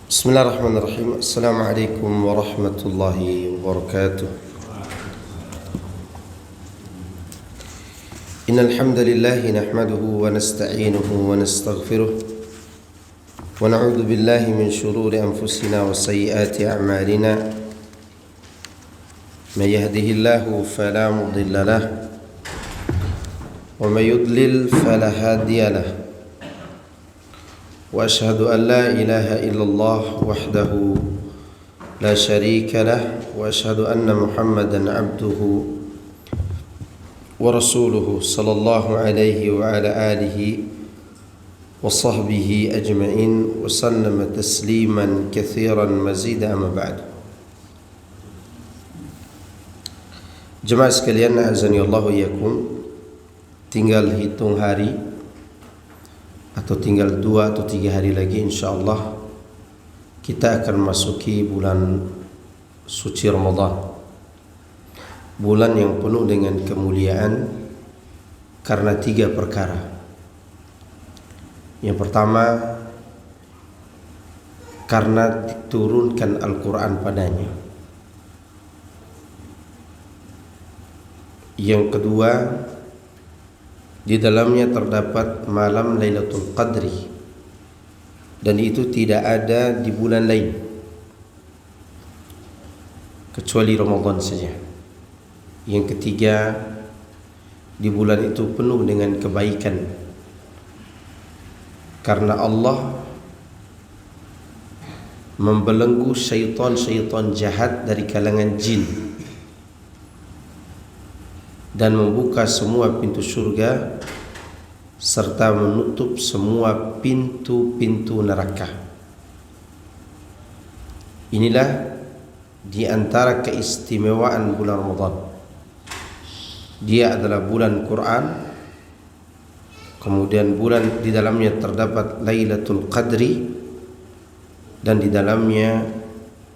بسم الله الرحمن الرحيم. السلام عليكم ورحمة الله وبركاته. إن الحمد لله نحمده ونستعينه ونستغفره ونعوذ بالله من شرور أنفسنا وسيئات أعمالنا. من يهده الله فلا مضل له ومن يضلل فلا هادي له. وأشهد أن لا إله إلا الله وحده لا شريك له وأشهد أن محمدا عبده ورسوله صلى الله عليه وعلى آله وصحبه أجمعين وسلم تسليما كثيرا مزيدا. أما بعد. Jemaah sekalian, azani Allah wa iyyakum, tinggal hitung hari atau tinggal 2 atau 3 hari lagi insyaallah kita akan masuki bulan suci Ramadan. Bulan yang penuh dengan kemuliaan karena 3 perkara. Yang pertama, karena diturunkan Al-Quran padanya. Yang kedua, di dalamnya terdapat malam Lailatul Qadri, dan itu tidak ada di bulan lain kecuali Ramadan saja. Yang ketiga, di bulan itu penuh dengan kebaikan karena Allah membelenggu syaitan-syaitan jahat dari kalangan jin dan membuka semua pintu surga serta menutup semua pintu-pintu neraka. Inilah di antara keistimewaan bulan Ramadan. Dia adalah bulan Quran, kemudian bulan di dalamnya terdapat Lailatul Qadri, dan di dalamnya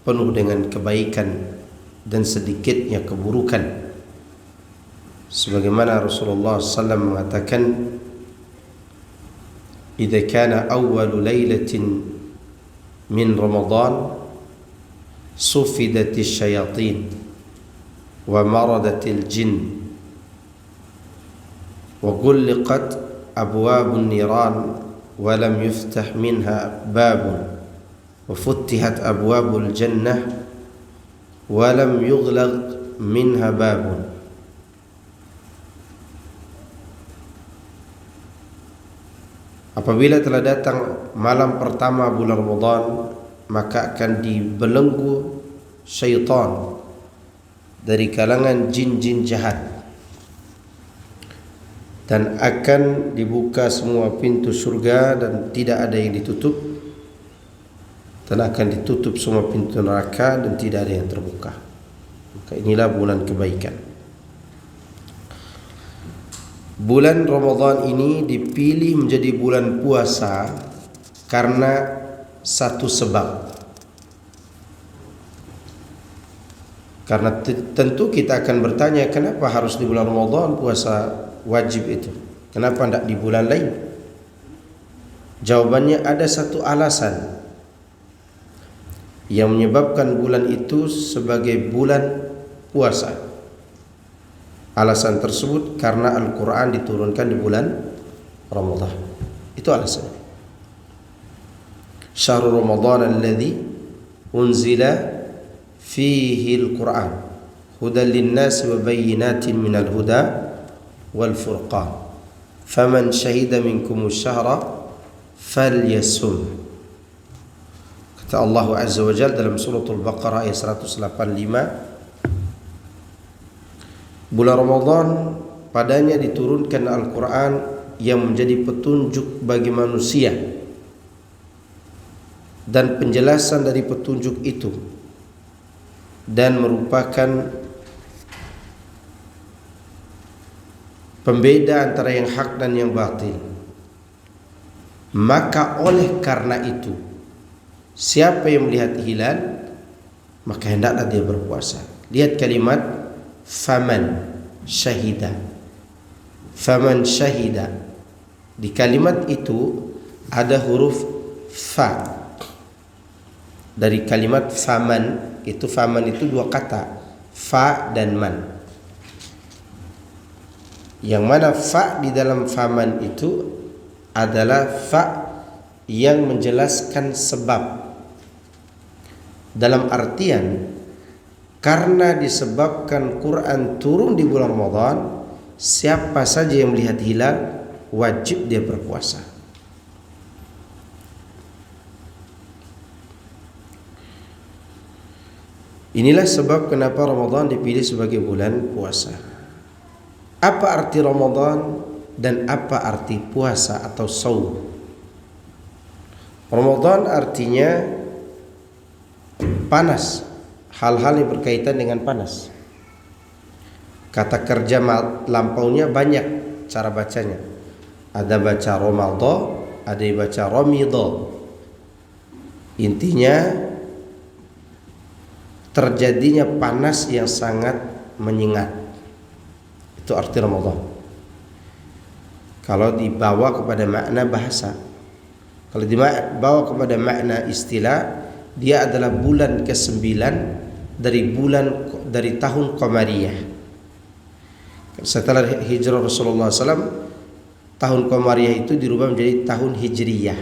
penuh dengan kebaikan dan sedikitnya keburukan. Sebagaimana Rasulullah SAW mengatakan, "Idza kana awwalu lailatin min Ramadan sufidatis syayatin wa maradatil jin wa ghulqat abwabun niran wa lam yuftah minha babun wa futtihat abwabul jannah wa lam yughlaq minha babun." Apabila telah datang malam pertama bulan Ramadan, maka akan dibelenggu syaitan dari kalangan jin-jin jahat, dan akan dibuka semua pintu surga dan tidak ada yang ditutup, dan akan ditutup semua pintu neraka dan tidak ada yang terbuka. Maka inilah bulan kebaikan. Bulan Ramadan ini dipilih menjadi bulan puasa karena satu sebab. Karena tentu kita akan bertanya, kenapa harus di bulan Ramadan puasa wajib itu? Kenapa tidak di bulan lain? Jawabannya ada satu alasan yang menyebabkan bulan itu sebagai bulan puasa. Alasan tersebut karena Al-Quran diturunkan di bulan Ramadan. Itu alasannya. Syahrul Ramadan alladzi unzila fihi Al-Quran hudan lin-nasi wa bayyinatin minal huda wal furqan faman syahida minkumus syahra falyasum. Kata Allah Azza wa Jalla dalam suratul Baqarah ayat 185, bulan Ramadan padanya diturunkan Al-Quran yang menjadi petunjuk bagi manusia, dan penjelasan dari petunjuk itu, dan merupakan pembeda antara yang hak dan yang batil. Maka oleh karena itu, siapa yang melihat hilal, maka hendaklah dia berpuasa. Lihat kalimat faman syahida. Faman syahida, di kalimat itu ada huruf fa. dari kalimat faman. Itu faman itu dua kata, fa dan man. Yang mana fa di dalam faman itu adalah fa yang menjelaskan sebab, dalam artian karena disebabkan Quran turun di bulan Ramadan, siapa saja yang melihat hilal wajib dia berpuasa. Inilah sebab kenapa Ramadan dipilih sebagai bulan puasa. Apa arti Ramadan dan apa arti puasa atau saum? Ramadan artinya panas, hal-hal yang berkaitan dengan panas. Kata kerja lampaunya banyak cara bacanya. Ada baca Ramadan, ada yang baca Ramadan. Intinya terjadinya panas yang sangat menyengat. Itu arti Ramadan. Kalau dibawa kepada makna bahasa, kalau dibawa kepada makna istilah, dia adalah bulan ke-9 dari tahun Qamariyah. Setelah hijrah Rasulullah SAW, tahun Qamariyah itu dirubah menjadi tahun Hijriyah.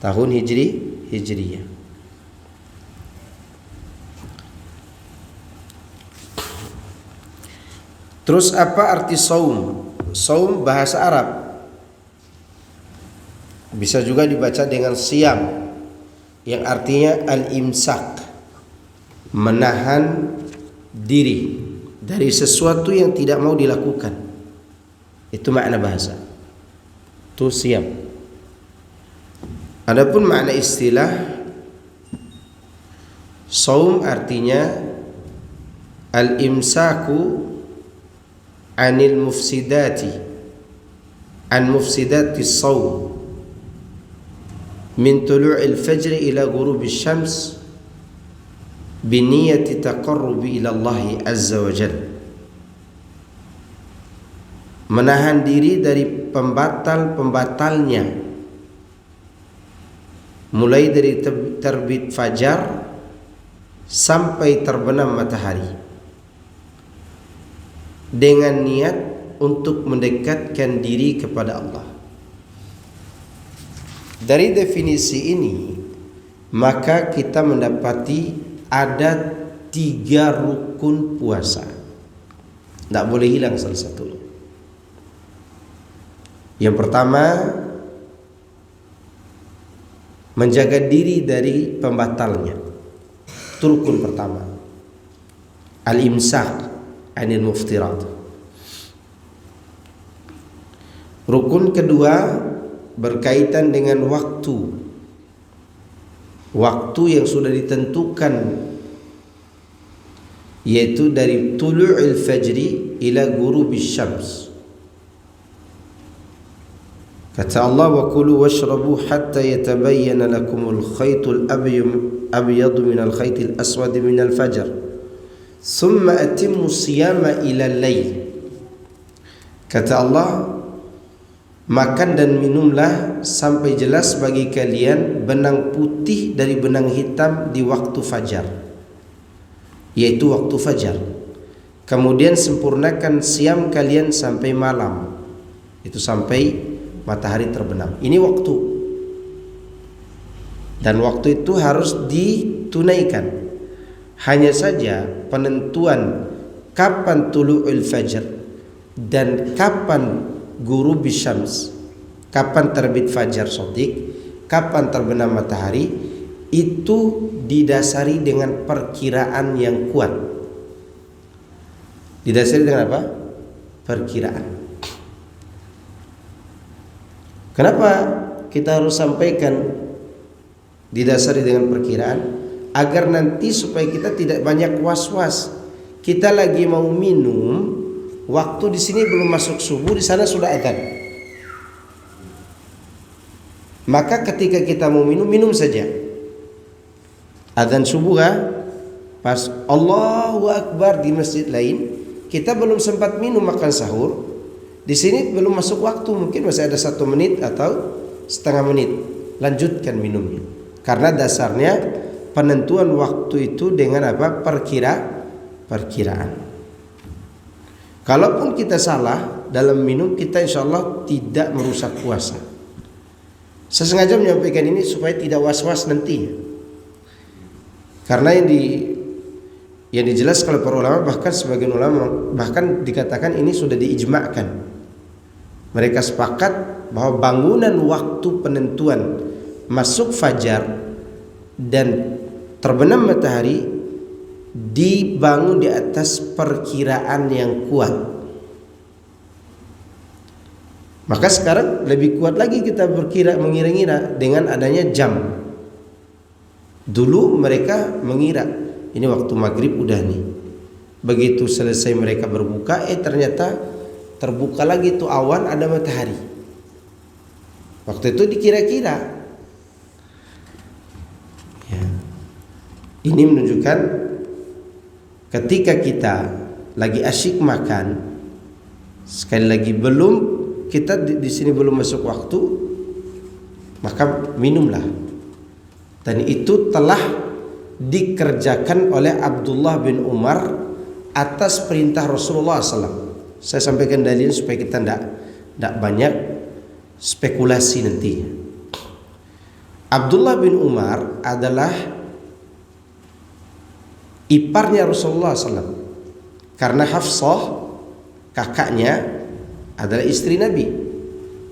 Tahun Hijriyah. Terus apa arti saum? Saum bahasa Arab bisa juga dibaca dengan siam, yang artinya al-imsak, menahan diri dari sesuatu yang tidak mau dilakukan. Itu makna bahasa. Itu siam. Adapun makna istilah, saum artinya al-imsaku anil mufsidati, an mufsidati saum, min tulu'il fajri ila ghurubi syams biniyati taqarrubi ila Allah azza wa jalla. Menahan diri dari pembatal-pembatalnya, mulai dari terbit fajar sampai terbenam matahari, dengan niat untuk mendekatkan diri kepada Allah. Dari definisi ini, maka kita mendapati ada 3 rukun puasa. Tidak boleh hilang salah satu. Yang pertama, menjaga diri dari pembatalnya. Itu rukun pertama. Al-imsak anil muftirat. Rukun kedua berkaitan dengan waktu. Waktu yang sudah ditentukan, yaitu dari tulu'il fajri ila ghurubis syams. Kata Allah, wa kulu washrabu hatta yatabayyana lakumul khaytul abyadu minal khaytil aswadi minal fajr thumma atimmu siyama ila al-lail. Kata Allah, makan dan minumlah sampai jelas bagi kalian benang putih dari benang hitam di waktu fajar, yaitu waktu fajar. Kemudian sempurnakan siam kalian sampai malam, itu sampai matahari terbenam. Ini waktu, dan waktu itu harus ditunaikan. Hanya saja penentuan kapan tulu'ul fajr dan kapan ghurubis syams, kapan terbit fajar shadiq, kapan terbenam matahari, itu didasari dengan perkiraan yang kuat. Didasari dengan apa? Perkiraan. Kenapa kita harus sampaikan didasari dengan perkiraan? Agar nanti supaya kita tidak banyak was-was. Kita lagi mau minum, waktu di sini belum masuk subuh, di sana sudah adzan. Maka ketika kita mau minum, minum saja. Adzan subuh pas Allahu Akbar di masjid lain, kita belum sempat minum makan sahur. Di sini belum masuk waktu, mungkin masih ada 1 menit atau setengah menit. Lanjutkan minumnya. Karena dasarnya penentuan waktu itu dengan apa? Perkiraan. Kalaupun kita salah dalam minum, kita insya Allah tidak merusak puasa. Saya sengaja menyampaikan ini supaya tidak was-was nantinya. Karena yang dijelaskan oleh para ulama, bahkan sebagian ulama bahkan dikatakan ini sudah diijma'kan. Mereka sepakat bahwa bangunan waktu penentuan masuk fajar dan terbenam matahari dibangun di atas perkiraan yang kuat. Maka sekarang lebih kuat lagi kita mengira-ngira dengan adanya jam. Dulu mereka mengira ini waktu maghrib udah nih. Begitu selesai mereka berbuka, ternyata terbuka lagi tuh awan, ada matahari. Waktu itu dikira-kira. Ya. Ini menunjukkan ketika kita lagi asyik makan, sekali lagi kita di sini belum masuk waktu, maka minumlah. Dan itu telah dikerjakan oleh Abdullah bin Umar atas perintah Rasulullah SAW. Saya sampaikan dalil supaya kita tidak banyak spekulasi nanti. Abdullah bin Umar adalah iparnya Rasulullah SAW, karena Hafsah kakaknya adalah istri Nabi.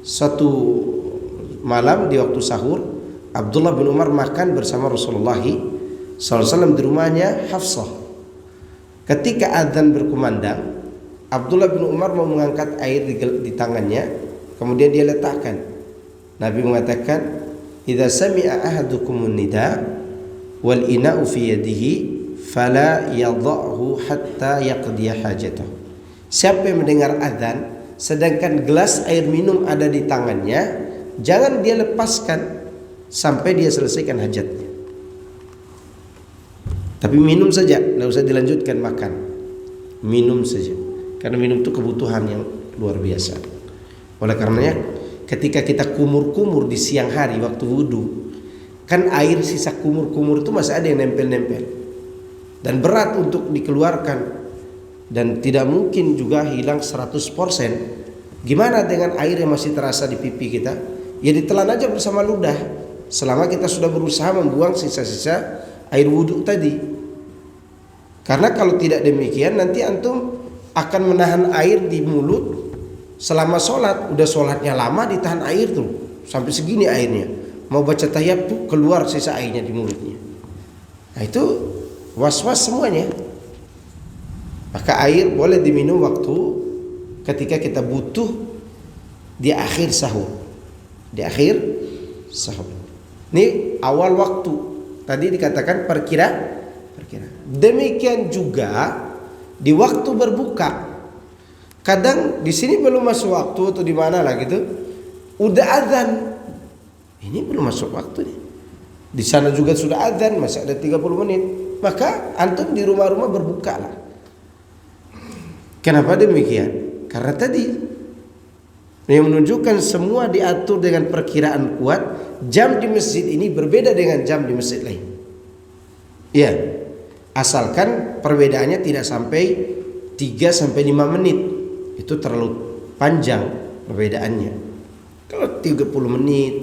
Suatu malam di waktu sahur, Abdullah bin Umar makan bersama Rasulullah SAW di rumahnya Hafsah. Ketika azan berkumandang, Abdullah bin Umar mau mengangkat air di tangannya, kemudian dia letakkan. Nabi mengatakan, "Idza sami'a ahadukumun nida wal ina'u fi yadihi fala yadha'hu hatta yaqdiya hajatahu." Siapa yang mendengar azan sedangkan gelas air minum ada di tangannya, jangan dia lepaskan sampai dia selesaikan hajatnya. Tapi minum saja, tidak usah dilanjutkan makan. Minum saja, karena minum itu kebutuhan yang luar biasa. Oleh karenanya, ketika kita kumur-kumur di siang hari waktu wudhu, kan air sisa kumur-kumur itu masih ada yang nempel-nempel dan berat untuk dikeluarkan, dan tidak mungkin juga hilang 100%. Gimana dengan air yang masih terasa di pipi kita? Ya ditelan aja bersama ludah, selama kita sudah berusaha membuang sisa-sisa air wudhu tadi. Karena kalau tidak demikian, nanti antum akan menahan air di mulut selama sholat. Udah sholatnya lama, ditahan air tuh sampai segini airnya, mau baca tahiyat tuh keluar sisa airnya di mulutnya. Nah itu was-was semuanya. Maka air boleh diminum waktu ketika kita butuh di akhir sahur. Di akhir sahur. Ini awal waktu. Tadi dikatakan perkiraan. Demikian juga di waktu berbuka. Kadang di sini belum masuk waktu atau di mana lah gitu, udah azan. Ini belum masuk waktu nih. Di sana juga sudah azan, masih ada 30 menit. Maka antum di rumah-rumah berbuka lah. Kenapa demikian? Karena tadi yang menunjukkan semua diatur dengan perkiraan kuat. Jam di masjid ini berbeda dengan jam di masjid lain. Ya, asalkan perbedaannya tidak sampai 3-5 menit. Itu terlalu panjang perbedaannya. Kalau 30 menit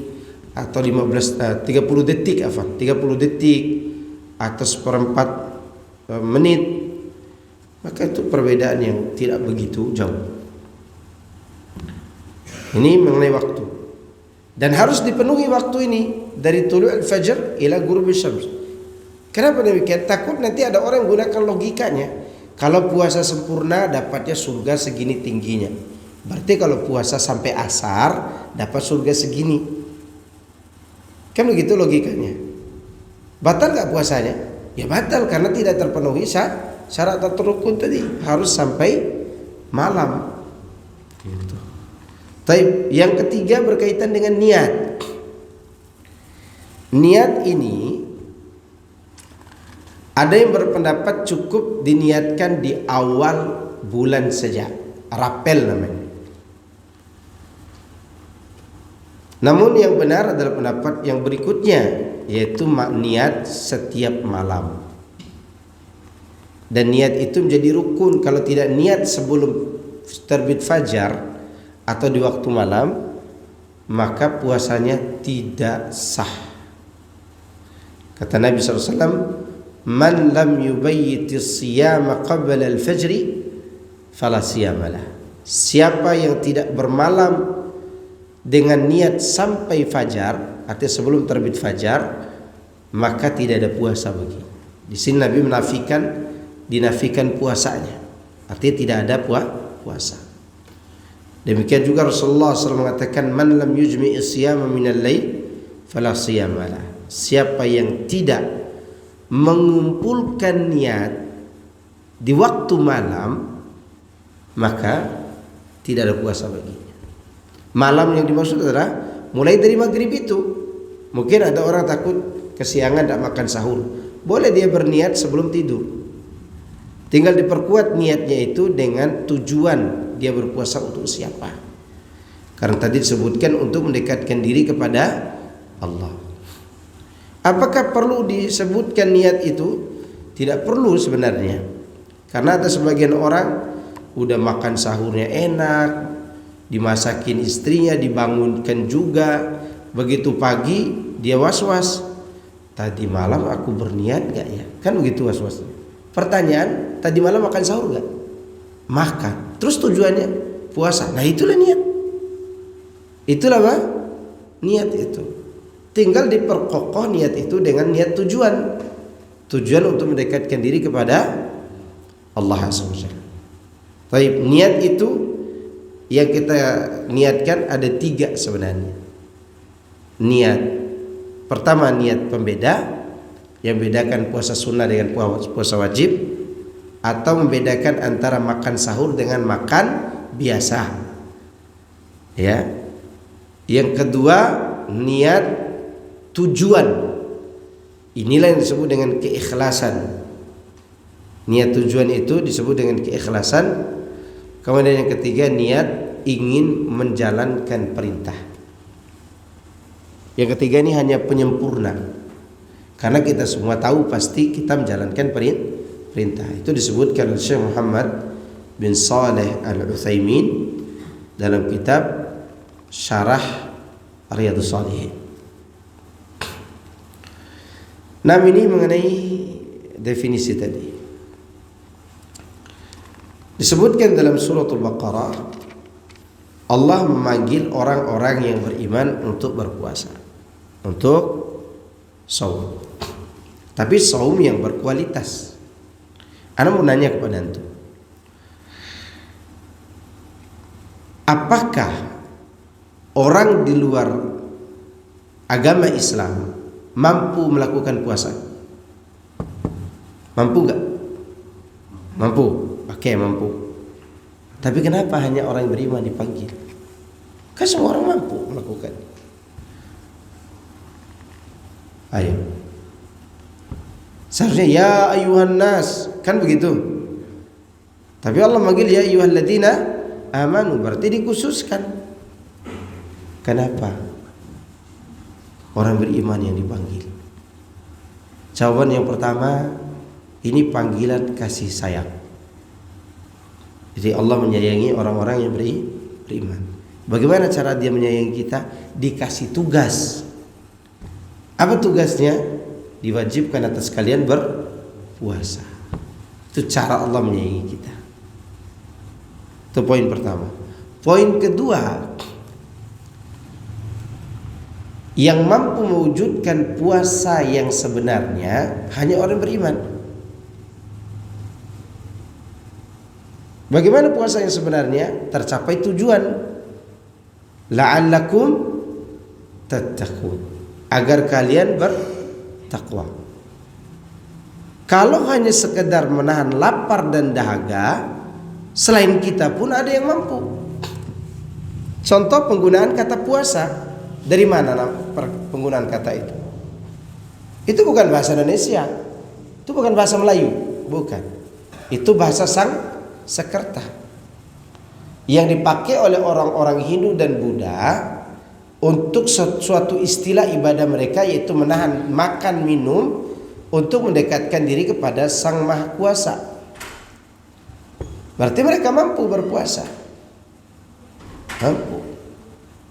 atau 30 detik atau seperempat menit, maka itu perbedaan yang tidak begitu jauh. Ini mengenai waktu. Dan harus dipenuhi waktu ini dari tulu' al-fajr ila ghurub syams. Kenapa demikian? Takut nanti ada orang yang gunakan logikanya. Kalau puasa sempurna dapatnya surga segini tingginya. Berarti kalau puasa sampai asar dapat surga segini. Kan begitu logikanya. Batal gak puasanya? Ya batal karena tidak terpenuhi syarat atau rukun tadi. Harus sampai malam. Gitu. Taib. Yang ketiga berkaitan dengan niat. Niat ini ada yang berpendapat cukup diniatkan di awal bulan saja, rapel namanya. Namun yang benar adalah pendapat yang berikutnya, yaitu niat setiap malam. Dan niat itu menjadi rukun. Kalau tidak niat sebelum terbit fajar atau di waktu malam, maka puasanya tidak sah. Kata Nabi SAW, man lam yubayyitis siyama qabla al-fajri fala siyamalah. Siapa yang tidak bermalam dengan niat sampai fajar, artinya sebelum terbit fajar, maka tidak ada puasa bagi. Di sini Nabi dinafikan puasanya, artinya tidak ada puasa. Demikian juga Rasulullah SAW mengatakan, man lam yujmi'i siyama minal lail fala siyamalah. Siapa yang tidak mengumpulkan niat di waktu malam, maka tidak ada puasa baginya. Malam yang dimaksud adalah mulai dari maghrib itu. Mungkin ada orang takut kesiangan tidak makan sahur, boleh dia berniat sebelum tidur. Tinggal diperkuat niatnya itu dengan tujuan dia berpuasa untuk siapa. Karena tadi disebutkan untuk mendekatkan diri kepada Allah. Apakah perlu disebutkan niat itu? Tidak perlu sebenarnya. Karena ada sebagian orang udah makan sahurnya enak, dimasakin istrinya, dibangunkan juga. Begitu pagi dia was-was, tadi malam aku berniat gak ya? Kan begitu was-wasnya. Pertanyaan, tadi malam makan sahur gak? Makan. Terus tujuannya puasa. Nah itulah niat. Itulah apa? Niat itu. Tinggal diperkokoh niat itu dengan niat tujuan. Tujuan untuk mendekatkan diri kepada Allah SWT. Baik, niat itu yang kita niatkan ada 3 sebenarnya. Niat pertama, niat pembeda yang membedakan puasa sunnah dengan puasa wajib, atau membedakan antara makan sahur dengan makan biasa. Ya. Yang kedua, niat tujuan. Inilah yang disebut dengan keikhlasan. Niat tujuan itu disebut dengan keikhlasan. Kemudian yang ketiga, niat ingin menjalankan perintah. Yang ketiga ini hanya penyempurna. Karena kita semua tahu pasti kita menjalankan perintah. Itu disebutkan oleh Syekh Muhammad bin Saleh Al-Utsaimin dalam kitab Syarah Riyadhus Shalihin. Nah, ini mengenai definisi tadi. Disebutkan dalam surah Al-Baqarah, Allah memanggil orang-orang yang beriman untuk berpuasa, untuk saum. Tapi saum yang berkualitas. Ana mau nanya kepada antum, apakah orang di luar agama Islam mampu melakukan puasa? Mampu enggak? Mampu. Oke, mampu. Tapi kenapa hanya orang yang beriman dipanggil? Kan semua orang mampu melakukan. Ayo. Seharusnya ya ayuhan nas, kan begitu. Tapi Allah manggil ya ayyuhalladzina amanu, berarti dikhususkan. Kenapa orang beriman yang dipanggil? Jawaban yang pertama, ini panggilan kasih sayang. Jadi Allah menyayangi orang-orang yang beriman. Bagaimana cara dia menyayangi kita? Dikasih tugas. Apa tugasnya? Diwajibkan atas kalian berpuasa. Itu cara Allah menyayangi kita. Itu poin pertama. Poin kedua, yang mampu mewujudkan puasa yang sebenarnya hanya orang beriman. Bagaimana puasa yang sebenarnya? Tercapai tujuan, la'allakum tattaqun, agar kalian bertakwa. Kalau hanya sekedar menahan lapar dan dahaga, selain kita pun ada yang mampu. Contoh penggunaan kata puasa, dari mana penggunaan kata itu? Itu bukan bahasa Indonesia, itu bukan bahasa Melayu, bukan. Itu bahasa Sanskerta yang dipakai oleh orang-orang Hindu dan Buddha untuk suatu istilah ibadah mereka, yaitu menahan makan minum untuk mendekatkan diri kepada Sang Maha Kuasa. Berarti mereka mampu berpuasa, mampu.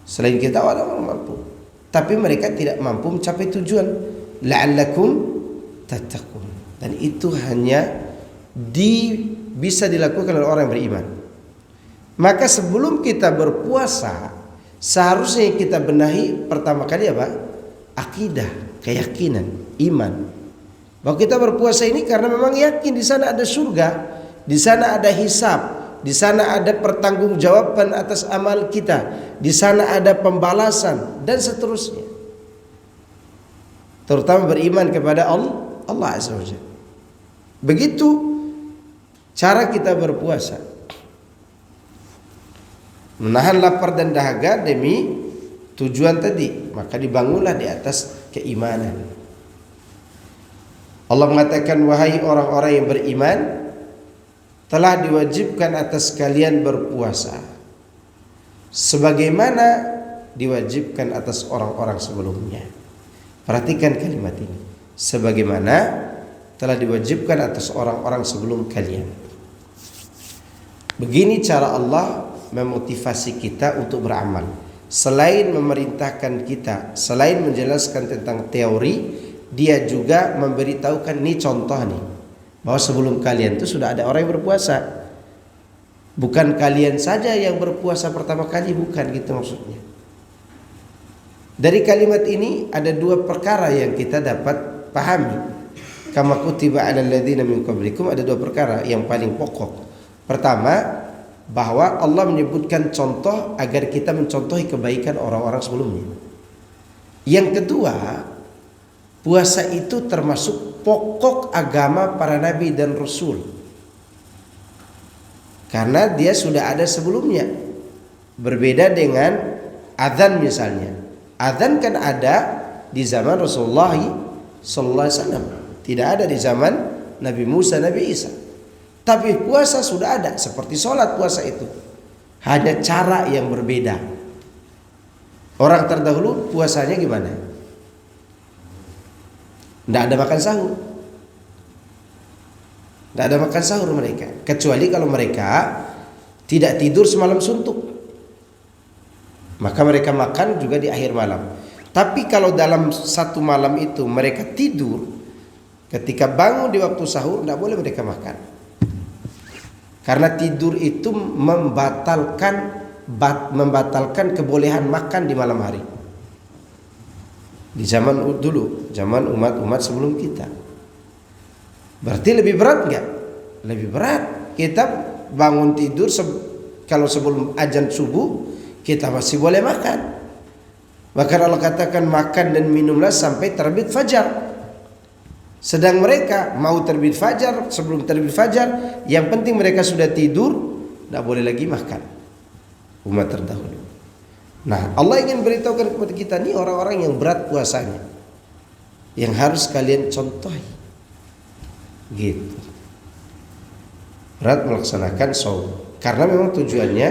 Selain kita orang mampu, tapi mereka tidak mampu mencapai tujuan la'allakum tattaqun. Dan itu hanya bisa dilakukan oleh orang yang beriman. Maka sebelum kita berpuasa, seharusnya kita benahi pertama kali apa? Akidah, keyakinan, iman. Bahwa kita berpuasa ini karena memang yakin di sana ada surga, di sana ada hisab, di sana ada pertanggungjawaban atas amal kita, di sana ada pembalasan dan seterusnya. Terutama beriman kepada Allah Azza wa Jalla. Begitu cara kita berpuasa. Menahan lapar dan dahaga demi tujuan tadi, maka dibangunlah di atas keimanan. Allah mengatakan, wahai orang-orang yang beriman, telah diwajibkan atas kalian berpuasa sebagaimana diwajibkan atas orang-orang sebelumnya. Perhatikan kalimat ini, sebagaimana telah diwajibkan atas orang-orang sebelum kalian. Begini cara Allah memotivasi kita untuk beramal. Selain memerintahkan kita, selain menjelaskan tentang teori, dia juga memberitahukan nih contoh nih, bahwa sebelum kalian itu sudah ada orang yang berpuasa. Bukan kalian saja yang berpuasa pertama kali, bukan gitu maksudnya. Dari kalimat ini ada dua perkara yang kita dapat pahami. Kama kutiba 'alal ladzina min qablikum, ada dua perkara yang paling pokok. Pertama, bahwa Allah menyebutkan contoh agar kita mencontohi kebaikan orang-orang sebelumnya. Yang kedua, puasa itu termasuk pokok agama para nabi dan rasul, karena dia sudah ada sebelumnya. Berbeda dengan azan misalnya. Azan kan ada di zaman Rasulullah sallallahu alaihi wasallam, tidak ada di zaman Nabi Musa, Nabi Isa. Tapi puasa sudah ada, seperti sholat puasa itu, hanya cara yang berbeda. Orang terdahulu puasanya gimana? Tidak ada makan sahur. Tidak ada makan sahur mereka, kecuali kalau mereka tidak tidur semalam suntuk, maka mereka makan juga di akhir malam. Tapi kalau dalam satu malam itu mereka tidur, ketika bangun di waktu sahur tidak boleh mereka makan, karena tidur itu membatalkan kebolehan makan di malam hari. Di zaman dulu, zaman umat-umat sebelum kita. Berarti lebih berat enggak? Lebih berat. Kita bangun tidur kalau sebelum azan subuh, kita masih boleh makan. Bahkan Allah katakan makan dan minumlah sampai terbit fajar. Sedang mereka mau terbit fajar, sebelum terbit fajar, yang penting mereka sudah tidur, tidak boleh lagi makan. Umat terdahulu. Nah, Allah ingin beritahukan kepada kita, nih orang-orang yang berat puasanya, yang harus kalian contohi. Gitu. Berat melaksanakan saum, karena memang tujuannya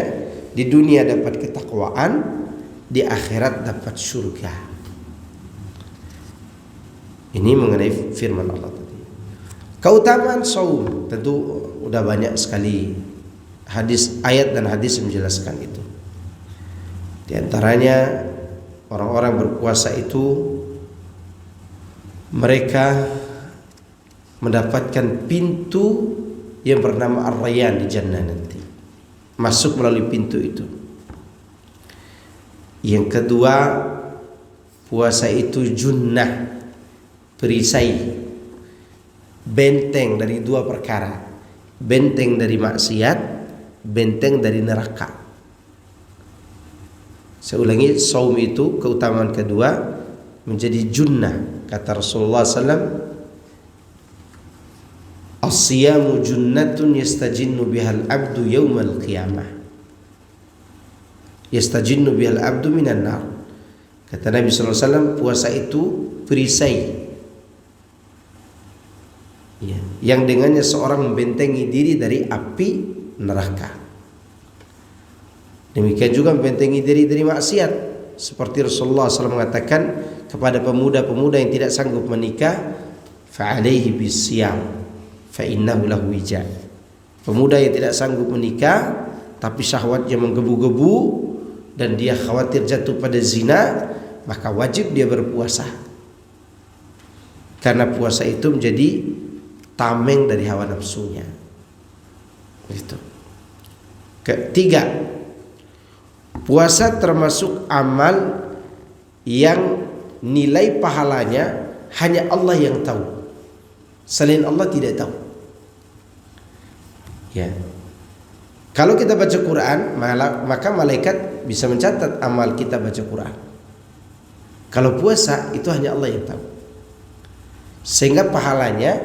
di dunia dapat ketakwaan, di akhirat dapat surga. Ini mengenai firman Allah tadi. Keutamaan saum, tentu udah banyak sekali hadis, ayat dan hadis menjelaskan itu. Di antaranya orang-orang berpuasa itu mereka mendapatkan pintu yang bernama Ar-Rayyan di Jannah nanti. Masuk melalui pintu itu. Yang kedua, puasa itu junnah, perisai, benteng dari dua perkara, benteng dari maksiat, benteng dari neraka. Saya ulangi, saum itu keutamaan kedua menjadi junnah. Kata Rasulullah SAW, as-siyamu junnatun yastajinnu bihal abdu yawmal qiyamah, yastajinnu bihal abdu minan nar. Kata Nabi SAW, puasa itu perisai, ya, yang dengannya seorang membentengi diri dari api neraka. Demikian juga membentengi diri dari maksiat. seperti Rasulullah SAW mengatakan kepada pemuda-pemuda yang tidak sanggup menikah, fa'alaihi bisyam fa innahu lahu wija. Pemuda yang tidak sanggup menikah tapi syahwatnya menggebu-gebu dan dia khawatir jatuh pada zina, maka wajib dia berpuasa. Karena puasa itu menjadi tameng dari hawa nafsunya. Itu. Ketiga, puasa termasuk amal yang nilai pahalanya hanya Allah yang tahu. Selain Allah tidak tahu. Ya. Kalau kita baca Quran, maka malaikat bisa mencatat amal kita baca Quran. Kalau puasa itu hanya Allah yang tahu. Sehingga pahalanya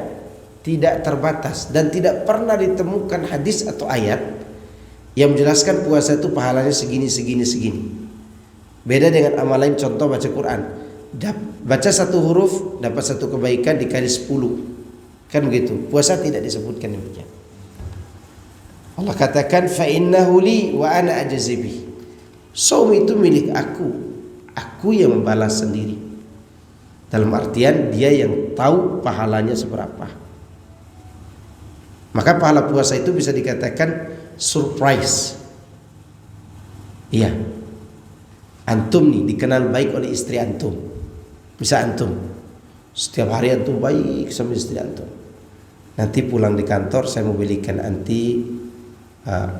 tidak terbatas dan tidak pernah ditemukan hadis atau ayat yang menjelaskan puasa itu pahalanya segini. Beda dengan amal lain, contoh baca Quran. Baca satu huruf dapat satu kebaikan dikali 10. Kan begitu. Puasa tidak disebutkan demikian. Allah katakan fa innahu li wa ana ajzi bih. Saum itu milik aku yang membalas sendiri. Dalam artian dia yang tahu pahalanya seberapa. Maka pahala puasa itu bisa dikatakan surprise. Iya. Antum nih dikenal baik oleh istri antum. Bisa antum setiap hari antum baik sama istri antum. Nanti pulang di kantor saya mau belikan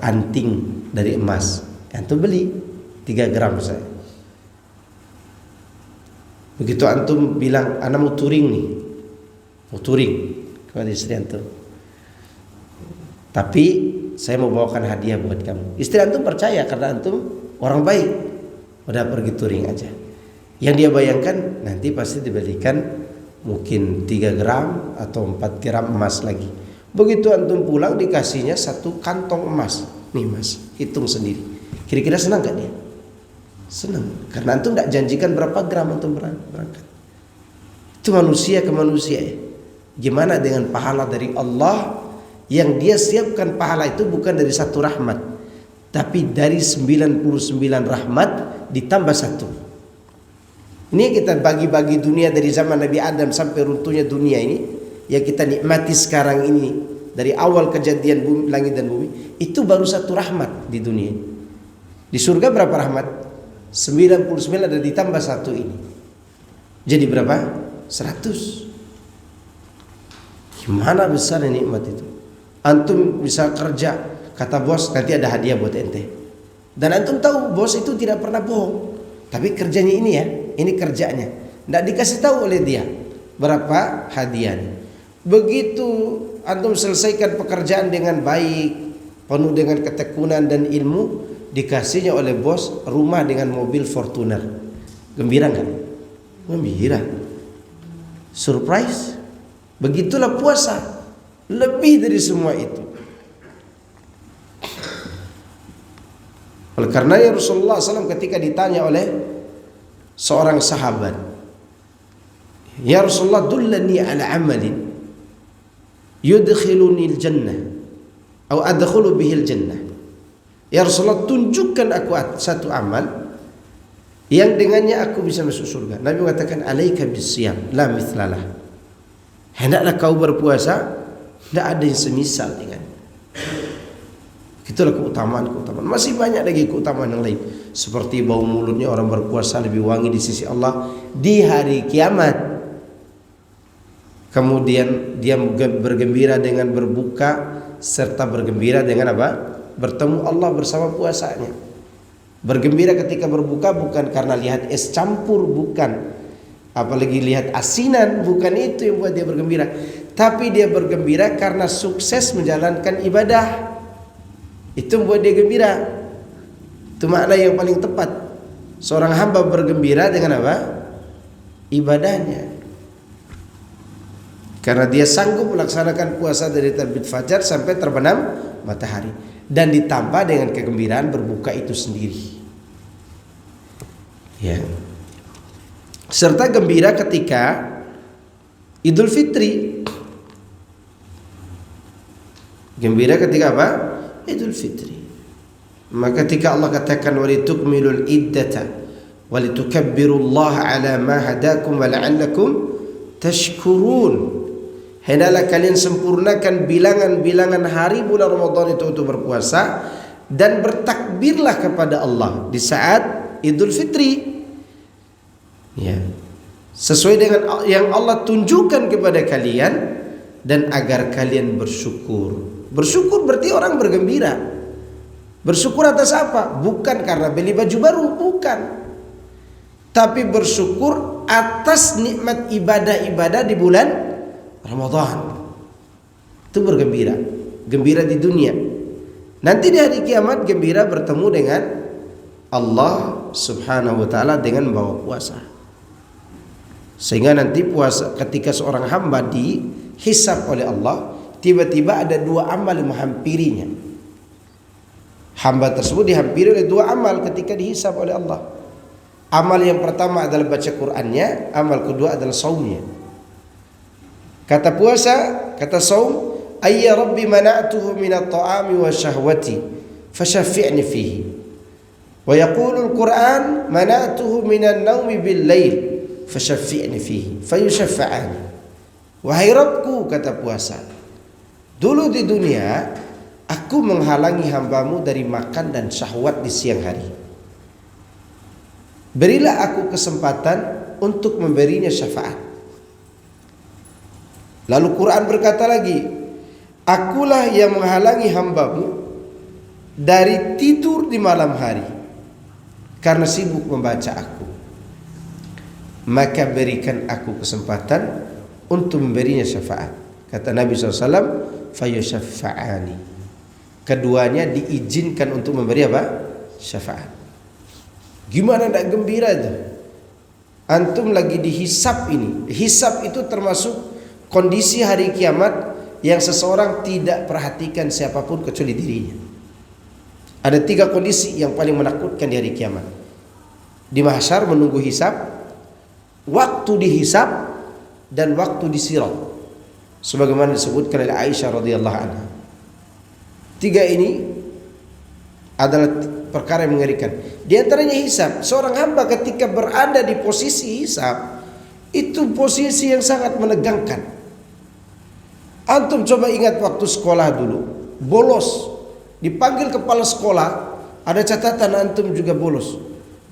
anting dari emas. Antum beli 3 gram saya. Begitu antum bilang ana mau touring nih. Mau touring kepada istri antum. Tapi saya mau bawakan hadiah buat kamu. Istri antum percaya karena antum orang baik. Udah pergi touring aja. Yang dia bayangkan nanti pasti dibelikan mungkin 3 gram atau 4 gram emas lagi. Begitu antum pulang dikasihnya 1 kantong emas. Nih mas, hitung sendiri. Kira-kira senang gak dia? Senang. Karena antum gak janjikan berapa gram antum berangkat. Itu manusia ke manusia ya. Gimana dengan pahala dari Allah yang dia siapkan pahala itu bukan dari 1 rahmat, tapi dari 99 rahmat ditambah 1. Ini kita bagi-bagi dunia dari zaman Nabi Adam sampai runtuhnya dunia ini yang kita nikmati sekarang ini, dari awal kejadian bumi, langit dan bumi, itu baru 1 rahmat di dunia ini. Di surga berapa rahmat? 99 ada ditambah 1 ini. Jadi berapa? 100. Gimana besar nikmat itu? Antum bisa kerja, kata bos nanti ada hadiah buat ente. Dan antum tahu bos itu tidak pernah bohong. Tapi kerjanya ini ya, ini kerjanya. Tidak dikasih tahu oleh dia berapa hadiahnya. Begitu antum selesaikan pekerjaan dengan baik, penuh dengan ketekunan dan ilmu, dikasihnya oleh bos rumah dengan mobil Fortuner. Gembira enggak? Gembira. Surprise. Begitulah puasa. Lebih dari semua itu. Oleh karena Rasulullah SAW ketika ditanya oleh seorang sahabat, ya Rasulullah, dullani ala amalin yudkhiluni al-jannah atau adkhulu bihi al-jannah. Ya Rasulullah, tunjukkan aku satu amal yang dengannya aku bisa masuk surga. Nabi mengatakan, alaika bisyam la mithlalah. Hendaklah kau berpuasa, tidak ada yang semisal dengan. Itulah keutamaan. Masih banyak lagi keutamaan yang lain. Seperti bau mulutnya orang berpuasa lebih wangi di sisi Allah di hari kiamat. Kemudian dia bergembira dengan berbuka serta bergembira dengan apa? Bertemu Allah bersama puasanya. Bergembira ketika berbuka bukan karena lihat es campur, bukan. Apalagi lihat asinan, bukan itu yang buat dia bergembira. Tapi dia bergembira karena sukses menjalankan ibadah. Itu membuat dia gembira. Itu makna yang paling tepat. Seorang hamba bergembira dengan apa? Ibadahnya. Karena dia sanggup melaksanakan puasa dari terbit fajar sampai terbenam matahari. Dan ditambah dengan kegembiraan berbuka itu sendiri. Ya. Serta gembira ketika Idul Fitri. Gembira ketika apa? Idul Fitri. Maka ketika Allah katakan walitukmilul iddata walitukabbirullaha ala ma hadakum wa la'allakum tashkurun. Hendaklah kalian sempurnakan bilangan-bilangan hari bulan Ramadan itu untuk berpuasa, dan bertakbirlah kepada Allah di saat Idul Fitri, ya, sesuai dengan yang Allah tunjukkan kepada kalian, dan agar kalian bersyukur. Bersyukur berarti orang bergembira. Bersyukur atas apa? Bukan karena beli baju baru, bukan. Tapi bersyukur atas nikmat ibadah-ibadah di bulan Ramadan. Itu bergembira. Gembira di dunia. Nanti di hari kiamat gembira bertemu dengan Allah subhanahu wa ta'ala dengan membawa puasa. Sehingga nanti puasa, ketika seorang hamba dihisab oleh Allah, tiba-tiba ada dua amal yang menghampirinya. Hamba tersebut dihampiri oleh dua amal ketika dihisab oleh Allah. Amal yang pertama adalah baca Qur'annya, amal kedua adalah saumnya. Kata puasa, kata saum, ayya rabbi mana'tuhu minat ta'ami wa syahwati fasyafi'ni fihi. Wa yaqulul Qur'an mana'tuhu minan naumi bil lail fasyafi'ni fihi fayusyaffa'ani. Wahai Rabbku, kata puasa, dulu di dunia aku menghalangi hambamu dari makan dan syahwat di siang hari. Berilah aku kesempatan untuk memberinya syafaat. Lalu Quran berkata lagi, akulah yang menghalangi hambamu dari tidur di malam hari karena sibuk membaca aku. Maka berikan aku kesempatan untuk memberinya syafaat. Kata Nabi SAW, fayusyaffa'ani. Keduanya diizinkan untuk memberi apa? Syafaat. Gimana tidak gembira itu? Antum lagi dihisab ini. Hisab itu termasuk kondisi hari kiamat yang seseorang tidak perhatikan siapapun kecuali dirinya. Ada 3 kondisi yang paling menakutkan di hari kiamat. Di mahsyar menunggu hisab, waktu dihisab, dan waktu disirat. Sebagaimana disebutkan oleh Aisyah radhiyallahu anha. 3 ini adalah perkara yang mengerikan. Di antaranya hisab. Seorang hamba ketika berada di posisi hisab, itu posisi yang sangat menegangkan. Antum coba ingat waktu sekolah dulu, bolos, dipanggil kepala sekolah, ada catatan antum juga bolos.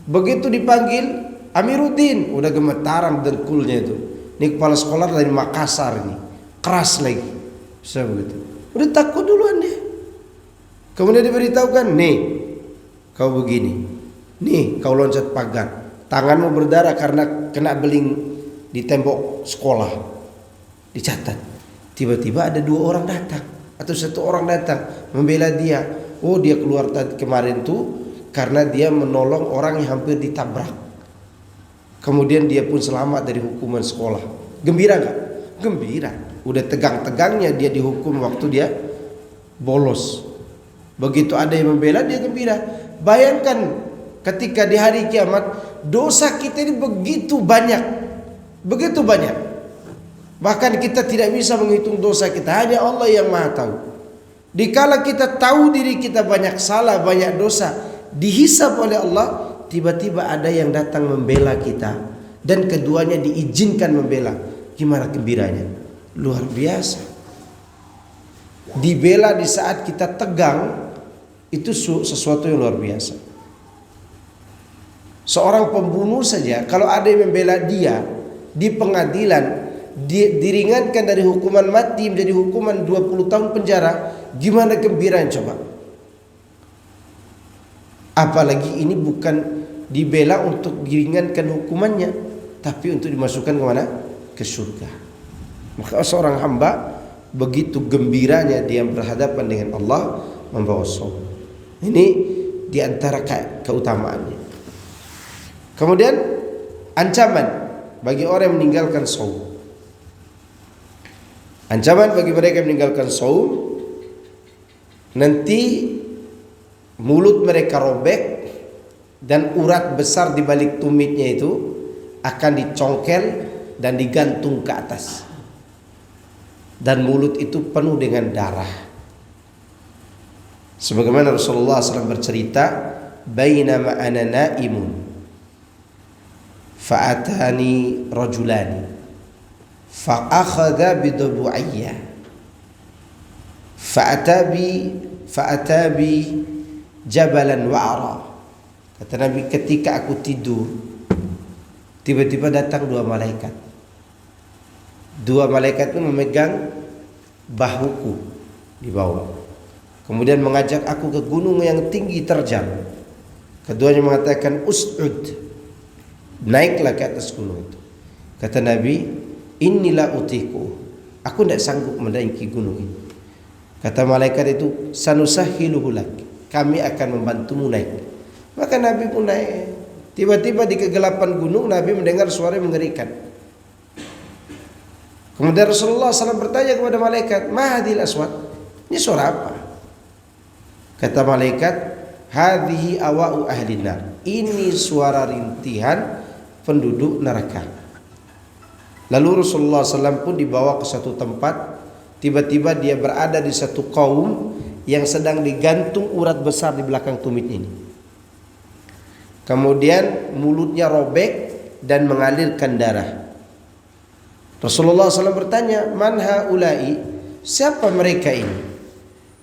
Begitu dipanggil Amiruddin, udah gemetaran dengkulnya itu. Ini kepala sekolah dari Makassar ini, keras lagi. Bisa begitu. Udah takut duluan dia. Kemudian diberitahukan, nih, kau begini. Nih, kau loncat pagar. Tanganmu berdarah karena kena beling di tembok sekolah. Dicatat. Tiba-tiba ada 2 orang datang atau 1 orang datang membela dia. Oh, dia keluar kemarin tuh karena dia menolong orang yang hampir ditabrak. Kemudian dia pun selamat dari hukuman sekolah. Gembira enggak? Gembira. Udah tegang-tegangnya dia dihukum waktu dia bolos. Begitu ada yang membela, dia gembira. Bayangkan ketika di hari kiamat dosa kita ini begitu banyak. Begitu banyak. Bahkan kita tidak bisa menghitung dosa kita. Hanya Allah yang Maha tahu. Dikala kita tahu diri kita banyak salah, banyak dosa, dihisab oleh Allah, tiba-tiba ada yang datang membela kita, dan keduanya diizinkan membela. Gimana gembiranya? Luar biasa. Dibela di saat kita tegang, itu sesuatu yang luar biasa. Seorang pembunuh saja, kalau ada yang membela dia di pengadilan, diringankan dari hukuman mati menjadi hukuman 20 tahun penjara, gimana gembiranya coba? Apalagi ini bukan dibela untuk diringankan hukumannya, tapi untuk dimasukkan kemana? Ke surga. Maka seorang hamba begitu gembiranya dia berhadapan dengan Allah membawa saum. Ini diantara keutamaannya. Kemudian ancaman bagi orang yang meninggalkan saum. Ancaman bagi mereka yang meninggalkan saum, nanti mulut mereka robek dan urat besar di balik tumitnya itu akan dicongkel dan digantung ke atas. Dan mulut itu penuh dengan darah. Sebagaimana Rasulullah SAW bercerita, bainama ana naimun, fa'atani rajulani fa'akhadha bidubu'iyya fa'atabi jabalan wa'ara. Kata Nabi, ketika aku tidur, tiba-tiba datang dua malaikat. Dua malaikat pun memegang bahuku di bawah. Kemudian mengajak aku ke gunung yang tinggi terjal. Keduanya mengatakan, us'ud, naiklah ke atas gunung itu. Kata Nabi, inilah utiku, aku tidak sanggup menaiki gunung ini. Kata malaikat itu, sanusahhiluhu lak, kami akan membantumu naik. Maka Nabi pun naik. Tiba-tiba di kegelapan gunung Nabi mendengar suara yang mengerikan. Kemudian Rasulullah SAW bertanya kepada malaikat, ma hadhil aswat, ini suara apa? Kata malaikat, hadhihi awa'u ahli nar, ini suara rintihan penduduk neraka. Lalu Rasulullah SAW pun dibawa ke satu tempat. Tiba-tiba dia berada di satu kaum yang sedang digantung urat besar di belakang tumit ini. Kemudian mulutnya robek dan mengalirkan darah. Rasulullah SAW bertanya, man haulai, siapa mereka ini?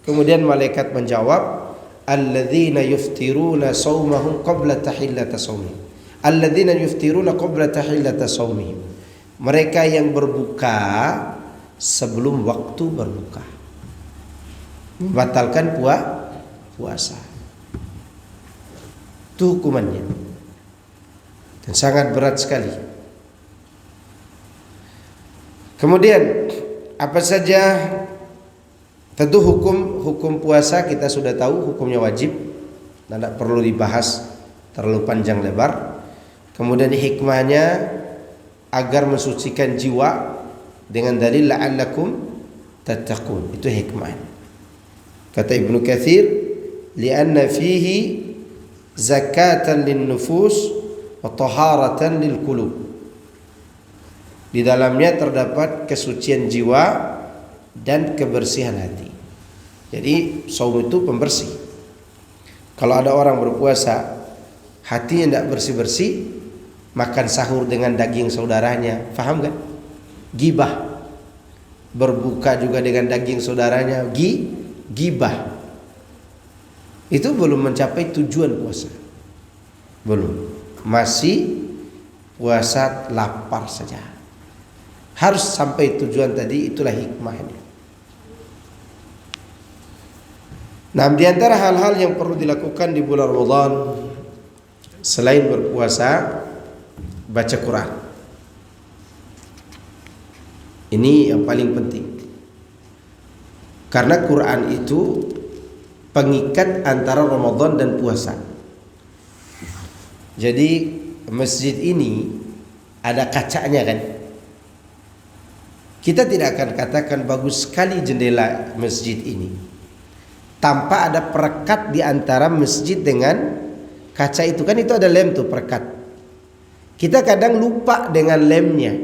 Kemudian malaikat menjawab, alladzina yuftiruna saumahum qabla tahillata saumihim. Alladzina yuftiruna qabla tahillata saumihim. Mereka yang berbuka sebelum waktu berbuka, membatalkan puasa. Itu hukumannya, dan sangat berat sekali. Kemudian apa saja? Tentu hukum puasa kita sudah tahu, hukumnya wajib dan tidak perlu dibahas terlalu panjang lebar. Kemudian hikmahnya agar mensucikan jiwa dengan dalil la'allakum tattaqun, itu hikmah. Kata Ibnu Katsir, li'anna fihi zakatan lin nufus wa taharatan lil qulub. Di dalamnya terdapat kesucian jiwa dan kebersihan hati. Jadi saum itu pembersih. Kalau ada orang berpuasa hatinya tidak bersih-bersih, makan sahur dengan daging saudaranya, paham kan? Gibah. Berbuka juga dengan daging saudaranya, gibah. Itu belum mencapai tujuan puasa. Belum. Masih puasa lapar saja. Harus sampai tujuan tadi, itulah hikmahnya. Nah, di antara hal-hal yang perlu dilakukan di bulan Ramadan selain berpuasa, baca Quran. Ini yang paling penting. Karena Quran itu pengikat antara Ramadan dan puasa. Jadi masjid ini ada kacanya kan. Kita tidak akan katakan bagus sekali jendela masjid ini tanpa ada perekat di antara masjid dengan kaca itu. Kan itu ada lem tuh, perekat. Kita kadang lupa dengan lemnya.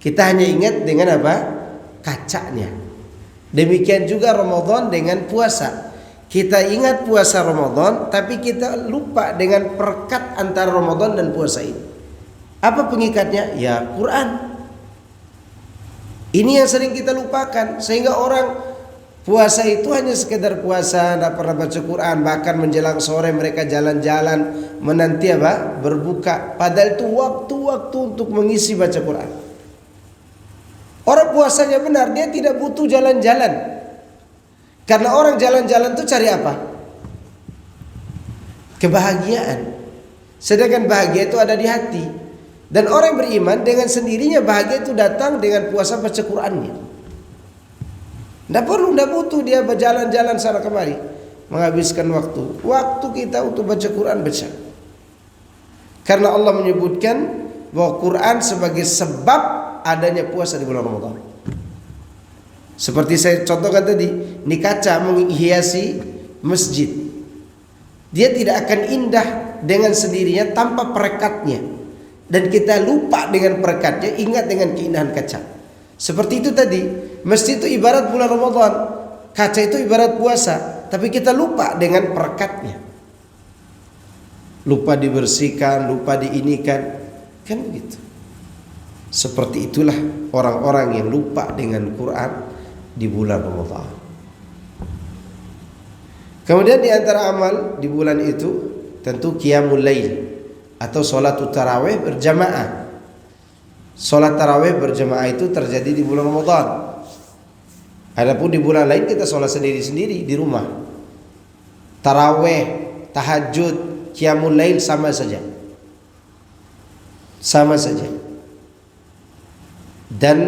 Kita hanya ingat dengan apa? Kacanya. Demikian juga Ramadan dengan puasa. Kita ingat puasa Ramadan, tapi kita lupa dengan perekat antara Ramadan dan puasa ini. Apa pengikatnya? Ya, Quran. Ini yang sering kita lupakan, sehingga orang puasa itu hanya sekedar puasa, tidak pernah baca Quran. Bahkan menjelang sore mereka jalan-jalan menanti apa? Berbuka. Padahal itu waktu-waktu untuk mengisi baca Quran. Orang puasanya benar, dia tidak butuh jalan-jalan. Karena orang jalan-jalan itu cari apa? Kebahagiaan. Sedangkan bahagia itu ada di hati. Dan orang beriman dengan sendirinya bahagia itu datang dengan puasa baca Qurannya. Tidak perlu, tidak butuh dia berjalan-jalan sana kemari menghabiskan waktu. Waktu kita untuk baca Quran, baca. Karena Allah menyebutkan bahwa Quran sebagai sebab adanya puasa di bulan Ramadan. Seperti saya contohkan tadi, ini kaca menghiasi masjid. Dia tidak akan indah dengan sendirinya tanpa perekatnya. Dan kita lupa dengan perekatnya, ingat dengan keindahan kaca. Seperti itu tadi, masjid itu ibarat bulan Ramadan, kaca itu ibarat puasa, tapi kita lupa dengan perekatnya. Lupa dibersihkan, lupa diinikan. Kan begitu. Seperti itulah orang-orang yang lupa dengan Quran di bulan Ramadan. Kemudian di antara amal di bulan itu tentu qiyamul lail atau salat tarawih berjamaah. Salat tarawih berjamaah itu terjadi di bulan Ramadan. Adapun di bulan lain kita salat sendiri-sendiri di rumah. Tarawih, tahajud, qiyamul lail sama saja. Sama saja. Dan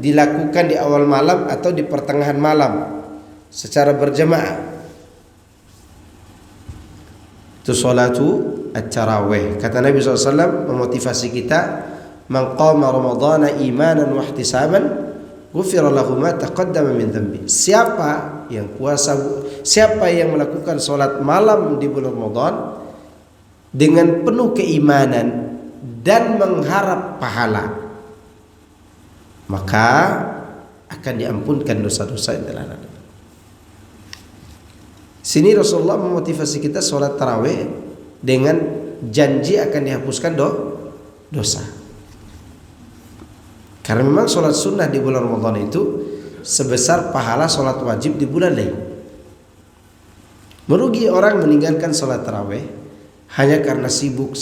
dilakukan di awal malam atau di pertengahan malam secara berjamaah. Itu salatu at-tarawih. Kata Nabi SAW memotivasi kita, man qama ramadhana imanan wa ihtisaban ghufira lahu ma taqaddama min dhanbi. Siapa yang melakukan salat malam di bulan Ramadan dengan penuh keimanan dan mengharap pahala, maka akan diampunkan dosa-dosa yang telah lalu. Sini Rasulullah memotivasi kita sholat tarawih dengan janji akan dihapuskan dosa. Karena memang sholat sunnah di bulan Ramadan itu sebesar pahala sholat wajib di bulan lain. Merugi orang meninggalkan sholat tarawih hanya karena sibuk.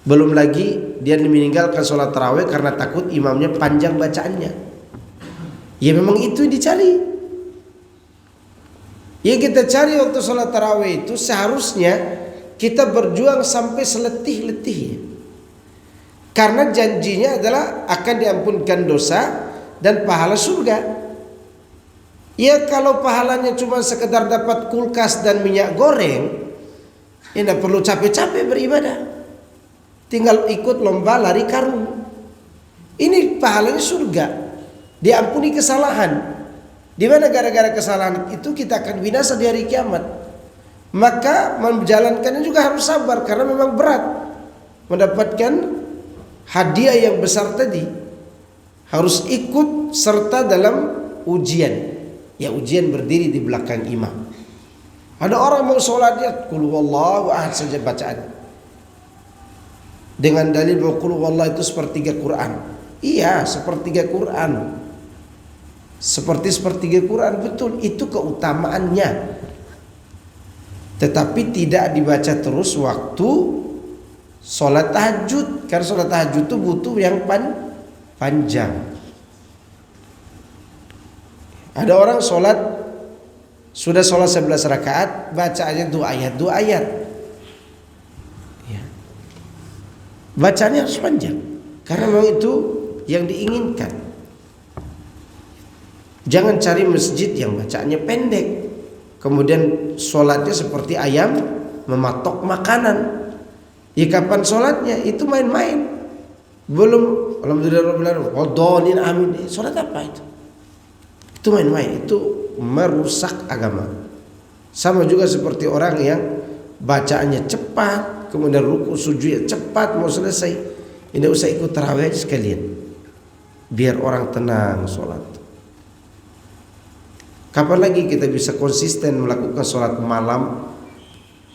Belum lagi dia meninggalkan sholat tarawih karena takut imamnya panjang bacaannya. Ya memang itu yang dicari. Yang kita cari waktu sholat tarawih itu seharusnya kita berjuang sampai seletih-letihnya. Karena janjinya adalah akan diampunkan dosa dan pahala surga. Ya kalau pahalanya cuma sekedar dapat kulkas dan minyak goreng, ya tidak perlu capek-capek beribadah. Tinggal ikut lomba lari karung. Ini pahalanya surga, diampuni kesalahan. Di mana gara-gara kesalahan itu kita akan binasa di hari kiamat. Maka menjalankannya juga harus sabar karena memang berat. Mendapatkan hadiah yang besar tadi harus ikut serta dalam ujian. Ya ujian berdiri di belakang imam. Ada orang mau sholatnya qul huwallahu ahad saja bacaan. Dengan dalil bahwa qul huwallahu itu sepertiga Quran. Iya, sepertiga Quran. Sepertiga Quran, betul, itu keutamaannya. Tetapi tidak dibaca terus waktu sholat tahajud. Karena sholat tahajud itu butuh yang panjang. Ada orang sholat, sudah sholat 11 rakaat, bacaannya 2 ayat. Ya. Bacanya harus panjang karena memang itu yang diinginkan. Jangan cari masjid yang bacaannya pendek, kemudian sholatnya seperti ayam mematok makanan. Ya kapan sholatnya? Itu main-main. Belum alhamdulillah rabbil alamin. Sholat apa itu? Itu main-main, itu merusak agama. Sama juga seperti orang yang bacaannya cepat, kemudian ruku sujudnya cepat, mau selesai. Ini usah ikut tarawih sekalian, biar orang tenang sholat. Kapan lagi kita bisa konsisten melakukan sholat malam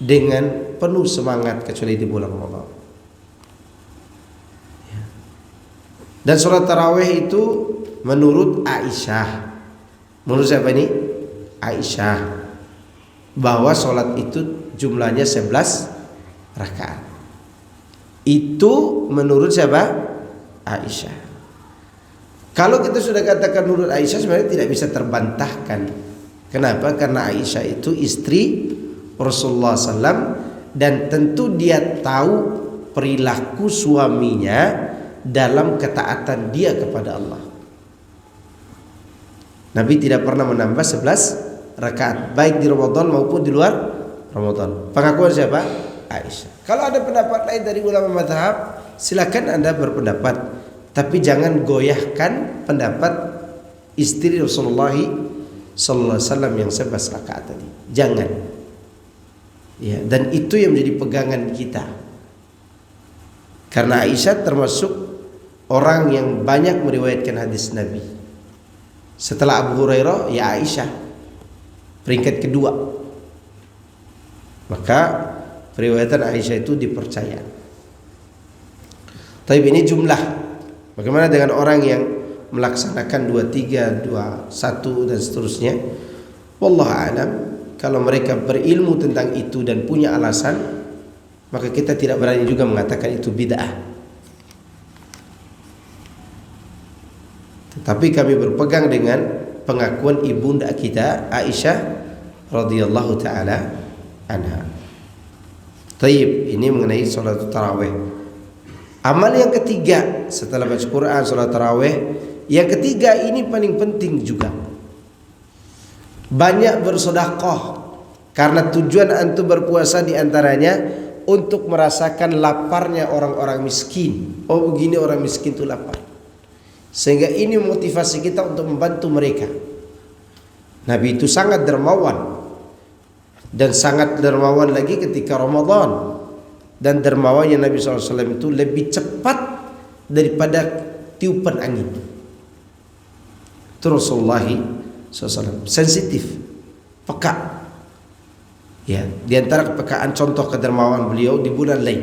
dengan penuh semangat kecuali di bulan Ramadan? Dan sholat tarawih itu menurut Aisyah, menurut siapa ini? Aisyah, bahwa sholat itu jumlahnya 11 rakaat. Itu menurut siapa? Aisyah. Kalau kita sudah katakan menurut Aisyah, sebenarnya tidak bisa terbantahkan. Kenapa? Karena Aisyah itu istri Rasulullah SAW, dan tentu dia tahu perilaku suaminya dalam ketaatan dia kepada Allah. Nabi tidak pernah menambah 11 rakaat, baik di Ramadan maupun di luar Ramadan. Pengakuan siapa? Aisyah. Kalau ada pendapat lain dari ulama mazhab, silakan Anda berpendapat, tapi jangan goyahkan pendapat istri Rasulullah sallallahu alaihi wasallam yang 11 rakaat tadi. Jangan. Ya, dan itu yang menjadi pegangan kita. Karena Aisyah termasuk orang yang banyak meriwayatkan hadis Nabi. Setelah Abu Hurairah, ya Aisyah peringkat kedua. Maka periwayatan Aisyah itu dipercaya. Tapi ini jumlah. Bagaimana dengan orang yang melaksanakan 23, 21 dan seterusnya? Wallahu a'lam. Kalau mereka berilmu tentang itu dan punya alasan, maka kita tidak berani juga mengatakan itu bid'ah. Tetapi kami berpegang dengan pengakuan ibunda kita Aisyah radhiyallahu taala anha. Taib, ini mengenai salat tarawih. Amal yang ketiga setelah baca Quran, salat tarawih, yang ketiga ini paling penting juga. Banyak bersedekah, karena tujuan antum berpuasa diantaranya untuk merasakan laparnya orang-orang miskin. Oh begini orang miskin itu lapar, sehingga ini motivasi kita untuk membantu mereka. Nabi itu sangat dermawan, dan sangat dermawan lagi ketika Ramadan. Dan dermawannya Nabi SAW itu lebih cepat daripada tiupan angin. Itu Rasulullah SAW sensitif, peka. Ya, di antara kepekaan contoh kedermawan beliau di bulan Lail.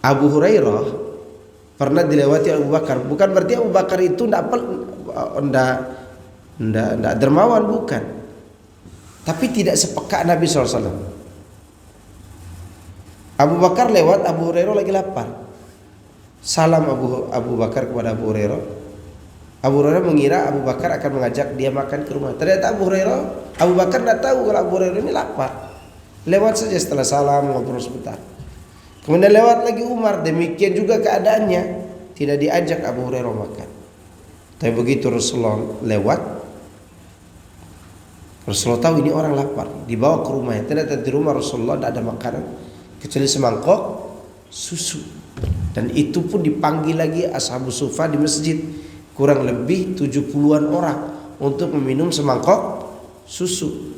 Abu Hurairah pernah dilewati Abu Bakar. Bukan berarti Abu Bakar itu tidak dermawan, bukan. Tapi tidak sepeka Nabi SAW. Abu Bakar lewat, Abu Hurairah lagi lapar. Salam Abu Bakar kepada Abu Hurairah. Abu Hurairah mengira Abu Bakar akan mengajak dia makan ke rumah. Ternyata Abu Bakar tidak tahu kalau Abu Hurairah ini lapar. Lewat saja setelah salam, ngobrol sebentar. Kemudian lewat lagi Umar, demikian juga keadaannya. Tidak diajak Abu Hurairah makan. Tapi begitu Rasulullah lewat, Rasulullah tahu ini orang lapar, dibawa ke rumahnya. Ternyata di rumah Rasulullah tidak ada makanan kecuali semangkok susu. Dan itu pun dipanggil lagi Ashabus Sufa di masjid, kurang lebih 70-an orang untuk meminum semangkok susu.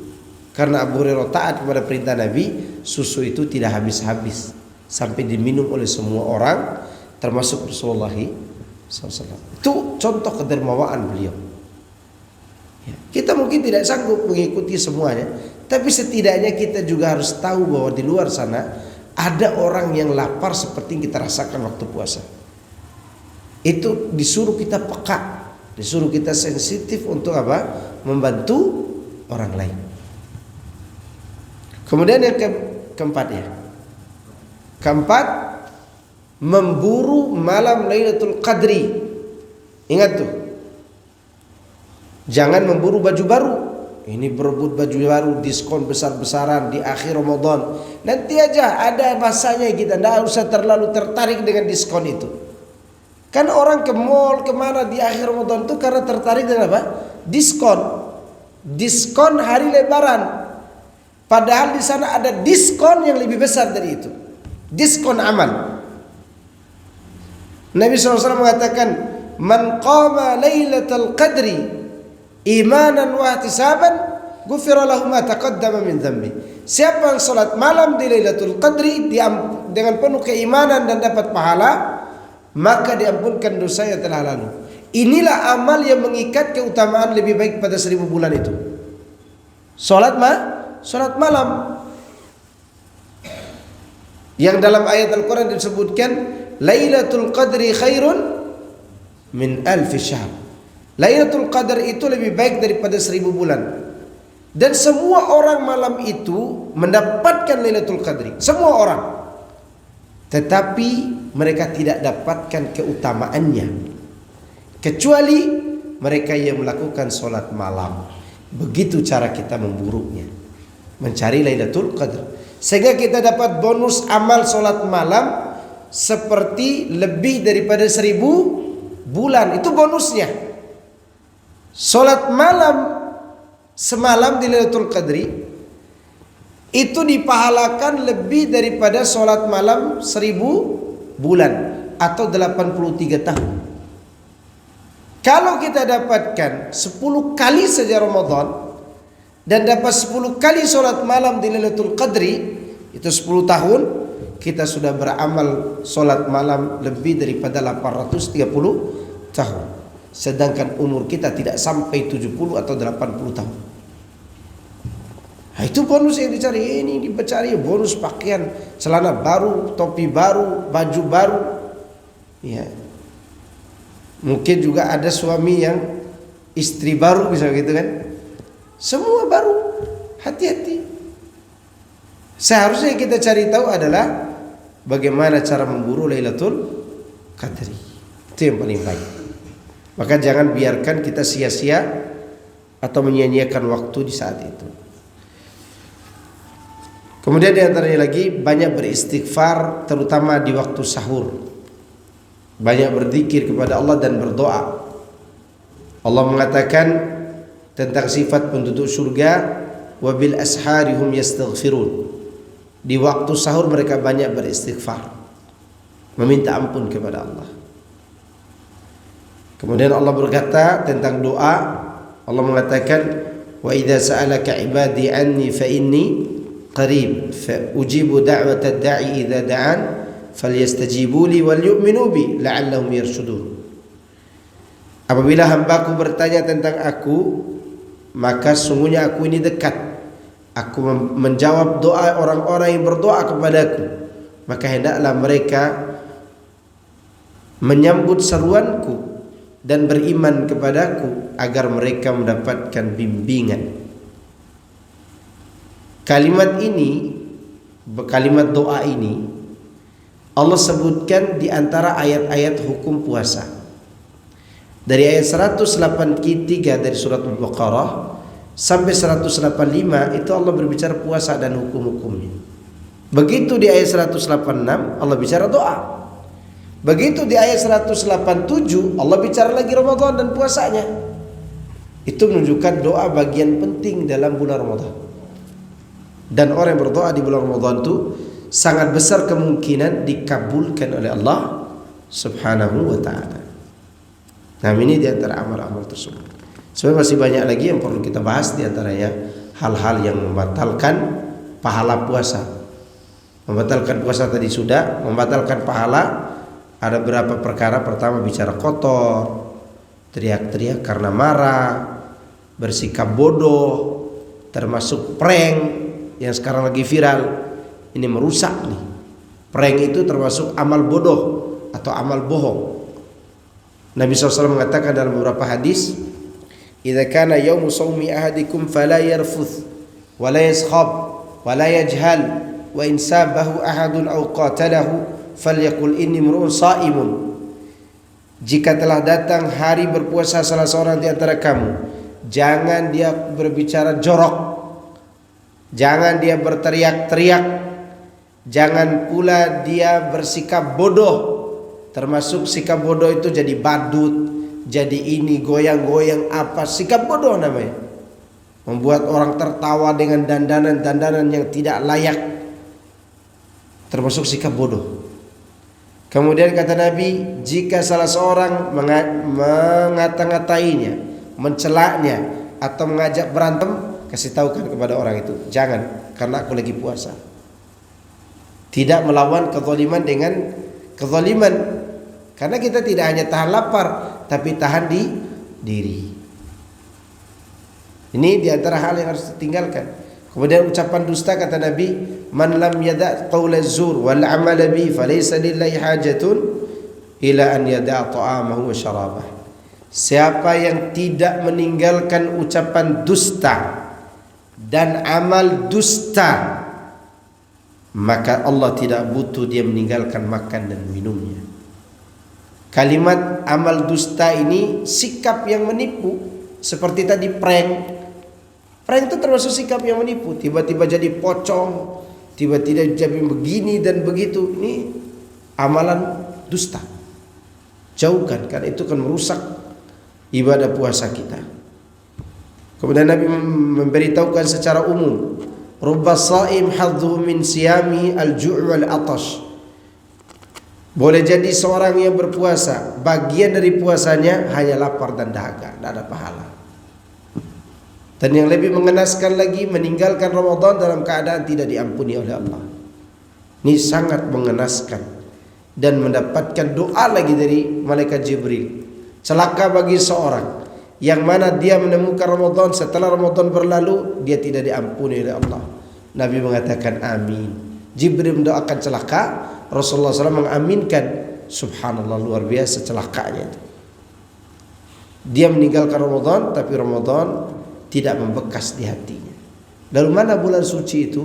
Karena Abu Hurairah taat kepada perintah Nabi, susu itu tidak habis-habis sampai diminum oleh semua orang, termasuk Rasulullah SAW. Itu contoh kedermawaan beliau. Ya, kita mungkin tidak sanggup mengikuti semuanya, tapi setidaknya kita juga harus tahu bahwa di luar sana ada orang yang lapar seperti yang kita rasakan waktu puasa. Itu disuruh kita peka, disuruh kita sensitif untuk apa? Membantu orang lain. Kemudian yang keempat ya. Keempat, memburu malam Lailatul Qadri. Ingat tuh, jangan memburu baju baru. Ini berebut baju baru, diskon besar-besaran di akhir Ramadan. Nanti aja ada masanya, kita tidak usah terlalu tertarik dengan diskon itu. Kan orang ke mall kemana di akhir Ramadan itu karena tertarik dengan apa? Diskon. Diskon hari Lebaran. Padahal di sana ada diskon yang lebih besar dari itu. Diskon amal. Nabi SAW mengatakan, "Man qama Lailatul Qadri imanan wa ihtisaban, ghufira lahu ma taqaddama min dhanbi." Siapa yang salat malam di Lailatul Qadri dengan penuh keimanan dan dapat pahala, maka diampunkan dosa yang telah lalu. Inilah amal yang mengikat keutamaan lebih baik pada 1000 bulan itu. Salat malam. Yang dalam ayat Al-Quran disebutkan, Lailatul Qadri khairun min alfi syahr. Lailatul Qadar itu lebih baik daripada 1000 bulan. Dan semua orang malam itu mendapatkan Lailatul Qadri. Semua orang. Tetapi mereka tidak dapatkan keutamaannya, kecuali mereka yang melakukan sholat malam. Begitu cara kita memburunya, mencari Lailatul Qadar, sehingga kita dapat bonus amal sholat malam seperti lebih daripada 1000 bulan. Itu bonusnya. Sholat malam semalam di Lailatul Qadri itu dipahalakan lebih daripada sholat malam 1000 bulan atau 83 tahun. Kalau kita dapatkan 10 kali saja Ramadan dan dapat 10 kali sholat malam di Lailatul Qadri, itu 10 tahun kita sudah beramal sholat malam lebih daripada 830 tahun. Sedangkan umur kita tidak sampai 70 atau 80 tahun. Nah, itu bonus yang dicari. Ini dicari bonus pakaian, celana baru, topi baru, baju baru. Ya. Mungkin juga ada suami yang istri baru bisa gitu kan. Semua baru. Hati-hati. Seharusnya kita cari tahu adalah bagaimana cara memburu Lailatul Qadri. Itu yang paling baik. Maka jangan biarkan kita sia-sia atau menyia-nyiakan waktu di saat itu. Kemudian di antaranya lagi banyak beristighfar terutama di waktu sahur. Banyak berzikir kepada Allah dan berdoa. Allah mengatakan tentang sifat penduduk surga, wabil asharihum yastaghfirun. Di waktu sahur mereka banyak beristighfar, meminta ampun kepada Allah. Kemudian Allah berkata tentang doa, Allah mengatakan wa idza sa'alaka ibadi anni fa inni qarib fa ujibu da'watad da'i idza da'an falyastajibu li wal yu'minu bi la'allahum yarshudun. Apabila hambaku bertanya tentang aku, maka sungguhnya aku ini dekat. Aku menjawab doa orang-orang yang berdoa kepadaku. Maka hendaklah mereka menyambut seruanku dan beriman kepadaku agar mereka mendapatkan bimbingan. Kalimat ini, kalimat doa ini Allah sebutkan di antara ayat-ayat hukum puasa. Dari ayat 183 dari surat Al-Baqarah sampai 185 itu Allah berbicara puasa dan hukum-hukumnya. Begitu di ayat 186 Allah bicara doa. Begitu di ayat 187 Allah bicara lagi Ramadan dan puasanya. Itu menunjukkan doa bagian penting dalam bulan Ramadan. Dan orang yang berdoa di bulan Ramadan itu sangat besar kemungkinan dikabulkan oleh Allah Subhanahu wa ta'ala. Nah, ini di antara amal-amal tersebut. Sebenarnya masih banyak lagi yang perlu kita bahas, di antaranya hal-hal yang membatalkan pahala puasa. Membatalkan puasa tadi sudah, membatalkan pahala ada berapa perkara. Pertama bicara kotor, teriak-teriak karena marah, bersikap bodoh, termasuk prank yang sekarang lagi viral. Ini merusak nih. Prank itu termasuk amal bodoh atau amal bohong. Nabi SAW mengatakan dalam beberapa hadis, "Idza kana yaumu shaumi ahadikum fala yarfuth wa la yaskhab wa la yajhal wa in sabahu ahadun aw qatalahu falyaqul inni imru'un sha'imun." Jika telah datang hari berpuasa salah seorang di antara kamu, jangan dia berbicara jorok, jangan dia berteriak-teriak, jangan pula dia bersikap bodoh. Termasuk sikap bodoh itu jadi badut, jadi ini goyang-goyang apa, sikap bodoh namanya. Membuat orang tertawa dengan dandanan-dandanan yang tidak layak. Termasuk sikap bodoh. Kemudian kata Nabi, jika salah seorang mengata-ngatainya, mencelaknya atau mengajak berantem, kasih tahukan kepada orang itu, jangan, karena aku lagi puasa. Tidak melawan kezaliman dengan kezaliman. Karena kita tidak hanya tahan lapar, tapi tahan di diri. Ini diantara hal yang harus ditinggalkan. Kemudian ucapan dusta, kata Nabi, man lam yada' qaula zur wal amal bi falaysa lillahi hajatun ila an yada' ta'amahu wa syarabah. Siapa yang tidak meninggalkan ucapan dusta dan amal dusta, maka Allah tidak butuh dia meninggalkan makan dan minumnya. Kalimat amal dusta ini sikap yang menipu. Seperti tadi prank. Prank itu termasuk sikap yang menipu. Tiba-tiba jadi pocong, tiba-tiba jadi begini dan begitu. Ini amalan dusta. Jauhkan, karena itu kan merusak ibadah puasa kita. Kemudian Nabi memberitahukan secara umum, rubba sha'im hadzuhu min siyami al-ju' wal atash. Boleh jadi seorang yang berpuasa, bagian dari puasanya hanya lapar dan dahaga, tidak ada pahala. Dan yang lebih mengenaskan lagi, meninggalkan Ramadan dalam keadaan tidak diampuni oleh Allah. Ini sangat mengenaskan. Dan mendapatkan doa lagi dari malaikat Jibril. Celaka bagi seorang yang mana dia menemukan Ramadan, setelah Ramadan berlalu dia tidak diampuni oleh Allah. Nabi mengatakan amin. Jibril mendoakan celaka, Rasulullah SAW mengaminkan subhanallah, luar biasa celakanya itu. Dia meninggalkan Ramadan, tapi Ramadan tidak membekas di hatinya. Lalu mana bulan suci itu?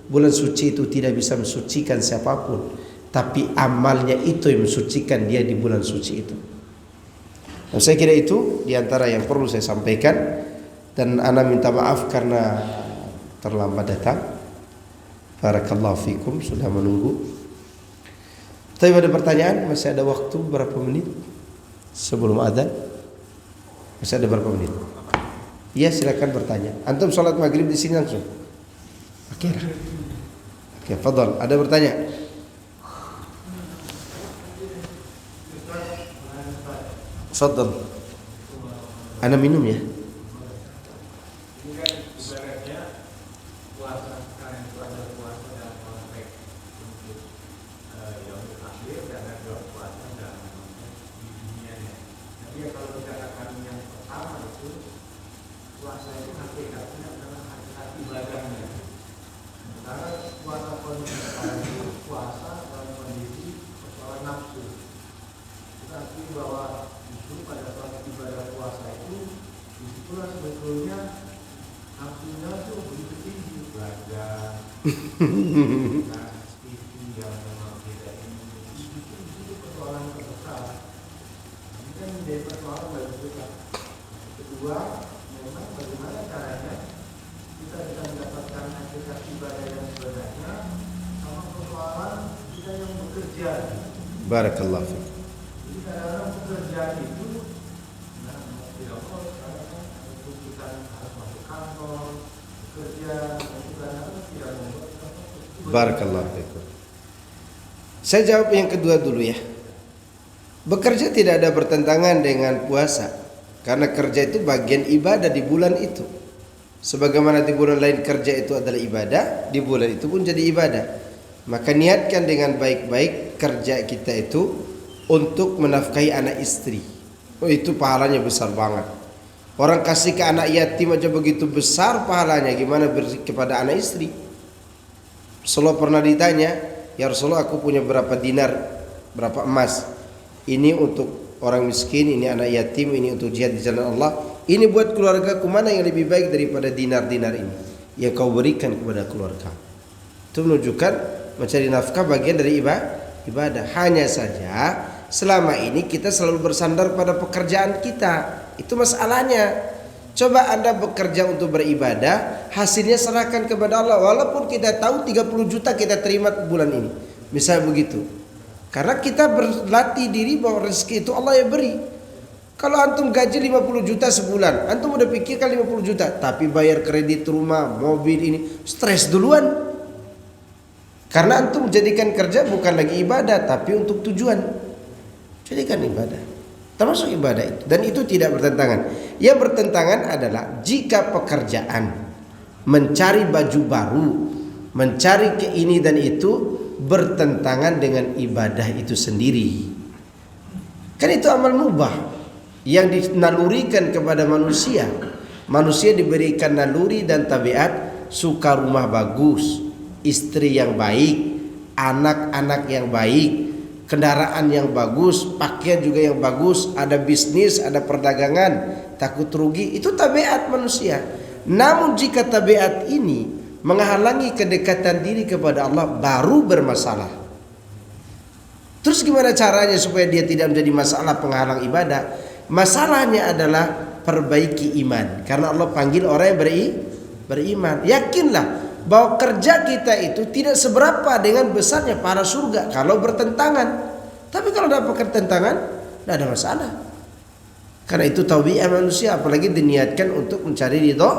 Bulan suci itu tidak bisa mensucikan siapapun, tapi amalnya itu yang mensucikan dia di bulan suci itu. Dan saya kira itu diantara yang perlu saya sampaikan. Dan ana minta maaf karena terlambat datang. Barakallahu fikum, sudah menunggu. Tapi ada pertanyaan? Masih ada waktu berapa menit sebelum adzan? Masih ada berapa menit? Iya, silakan bertanya. Antum sholat maghrib di sini langsung? Oke, fadhal. Ada bertanya? Fadhal. Ana minum ya. Barakallahu fiik. Barakallahu fiikum. Saya jawab yang kedua dulu ya. Bekerja tidak ada bertentangan dengan puasa, karena kerja itu bagian ibadah di bulan itu. Sebagaimana di bulan lain kerja itu adalah ibadah, di bulan itu pun jadi ibadah. Maka niatkan dengan baik-baik kerja kita itu untuk menafkahi anak istri. Oh, itu pahalanya besar banget. Orang kasih ke anak yatim aja begitu besar pahalanya, gimana kepada anak istri? Rasulullah pernah ditanya, ya Rasulullah, aku punya berapa dinar, berapa emas? Ini untuk orang miskin, ini anak yatim, ini untuk jihad di jalan Allah. Ini buat keluargaku, mana yang lebih baik daripada dinar-dinar ini yang kau berikan kepada keluarga? Itu menunjukkan mencari nafkah bagian dari ibadah. Hanya saja selama ini kita selalu bersandar pada pekerjaan kita. Itu masalahnya. Coba Anda bekerja untuk beribadah, hasilnya serahkan kepada Allah. Walaupun kita tahu 30 juta kita terima bulan ini, misalnya begitu. Karena kita berlatih diri bahwa rezeki itu Allah yang beri. Kalau antum gaji 50 juta sebulan, antum udah pikirkan 50 juta, tapi bayar kredit rumah, mobil ini, stres duluan. Karena antum jadikan kerja bukan lagi ibadah, tapi untuk tujuan. Jadikan ibadah, termasuk ibadah itu. Dan itu tidak bertentangan. Yang bertentangan adalah jika pekerjaan mencari baju baru, mencari ke ini dan itu bertentangan dengan ibadah itu sendiri. Kan itu amal mubah yang dinalurikan kepada manusia. Manusia diberikan naluri dan tabiat suka rumah bagus, istri yang baik, anak-anak yang baik, kendaraan yang bagus, pakaian juga yang bagus, ada bisnis, ada perdagangan, takut rugi. Itu tabiat manusia. Namun jika tabiat ini menghalangi kedekatan diri kepada Allah, baru bermasalah. Terus gimana caranya supaya dia tidak menjadi masalah penghalang ibadah? Masalahnya adalah perbaiki iman. Karena Allah panggil orang yang beriman. Yakinlah bahwa kerja kita itu tidak seberapa dengan besarnya para surga kalau bertentangan. Tapi kalau ada pertentangan, tidak ada masalah. Karena itu tabiat manusia, apalagi diniatkan untuk mencari ridha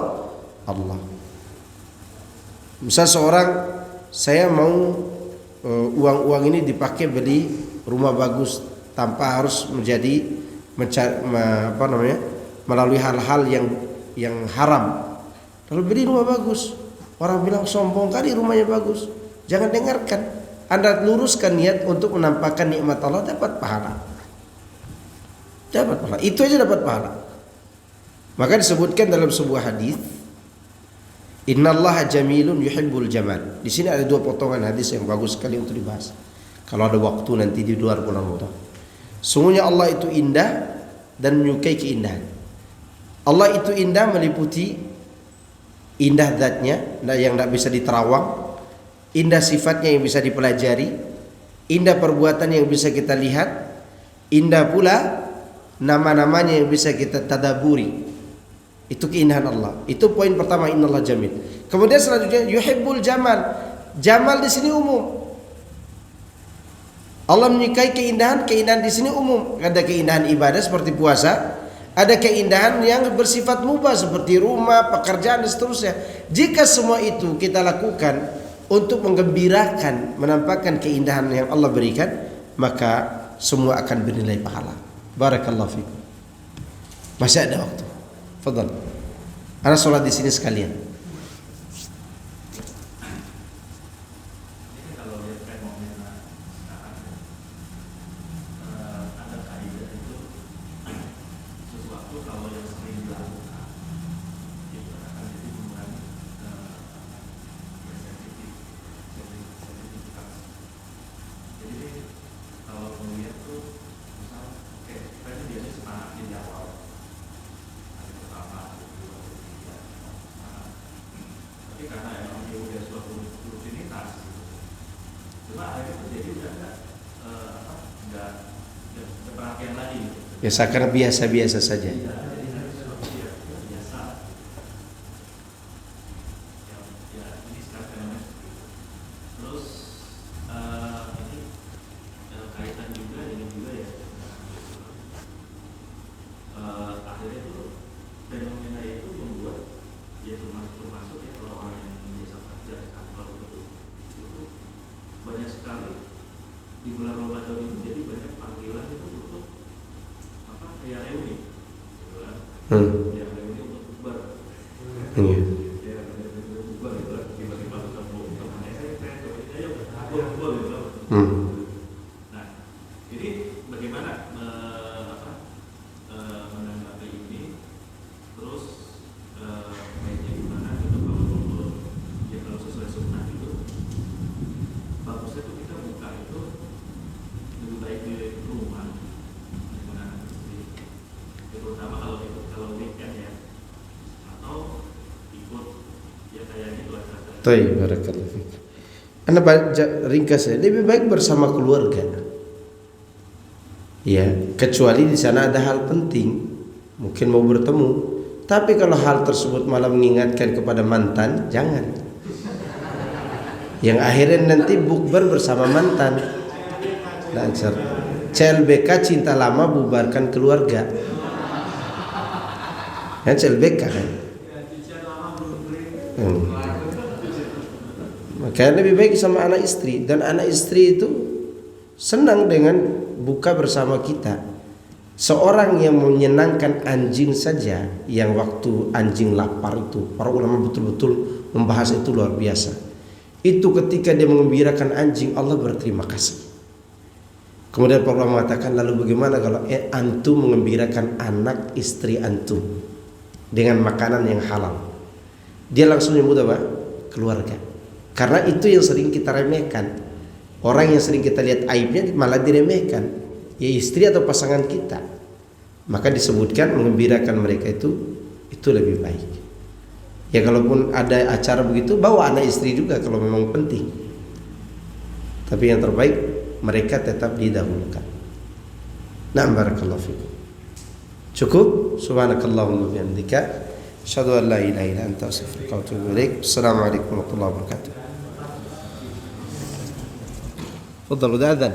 Allah. Misal seorang, saya mau uang ini dipakai beli rumah bagus tanpa harus menjadi melalui hal-hal yang haram. Lalu beli rumah bagus. Orang bilang sombong kali rumahnya bagus. Jangan dengarkan. Anda luruskan niat untuk menampakkan nikmat Allah, dapat pahala. Dapat pahala. Itu aja dapat pahala. Maka disebutkan dalam sebuah hadis, Innallaha jamilun yuhibbul jamal. Di sini ada dua potongan hadis yang bagus sekali untuk dibahas. Kalau ada waktu nanti di luar bulan Ramadan. Sungguhnya Allah itu indah dan menyukai keindahan. Allah itu indah meliputi indah zatnya yang tidak bisa diterawang, indah sifatnya yang bisa dipelajari, indah perbuatan yang bisa kita lihat, indah pula nama-namanya yang bisa kita tadaburi. Itu keindahan Allah. Itu poin pertama, innallaha jamil. Kemudian selanjutnya yuhibbul jamal. Jamal di sini umum. Allah menyukai keindahan, keindahan di sini umum. Ada keindahan ibadah seperti puasa, ada keindahan yang bersifat mubah seperti rumah, pekerjaan dan seterusnya. Jika semua itu kita lakukan untuk menggembirakan, menampakkan keindahan yang Allah berikan, maka semua akan bernilai pahala. Barakallahu fikum. Masih ada waktu. Fadhal. Ana sholat di sini sekalian. Ya seakan biasa-biasa saja. Baik, barakallahu fiik. Anda baca ringkas saja. Lebih baik bersama keluarga. Ya, kecuali di sana ada hal penting, mungkin mau bertemu. Tapi kalau hal tersebut malah mengingatkan kepada mantan, jangan. Yang akhirnya nanti bukber bersama mantan. Lancar. CLBK cinta lama bubarkan keluarga. Ya CLBK kan. Makanya lebih baik sama anak istri, dan anak istri itu senang dengan buka bersama kita. Seorang yang menyenangkan anjing saja, yang waktu anjing lapar itu, para ulama betul-betul membahas itu luar biasa. Itu ketika dia mengembirakan anjing, Allah berterima kasih. Kemudian para ulama mengatakan, lalu bagaimana kalau antum mengembirakan anak istri antum dengan makanan yang halal? Dia langsung nyebut apa? Keluarga. Karena itu yang sering kita remehkan. Orang yang sering kita lihat aibnya malah diremehkan, ya istri atau pasangan kita. Maka disebutkan mengembirakan mereka itu lebih baik. Ya kalaupun ada acara begitu, bawa anak istri juga kalau memang penting. Tapi yang terbaik mereka tetap didahulukan. Na'am, barakallahu fikum. Cukup. Subhanakallahumma wa bihamdika, asyhadu an la ilaha illa anta, astaghfiruka wa atubu ilaik. Assalamualaikum warahmatullahi wabarakatuh. تفضل. ده أذن.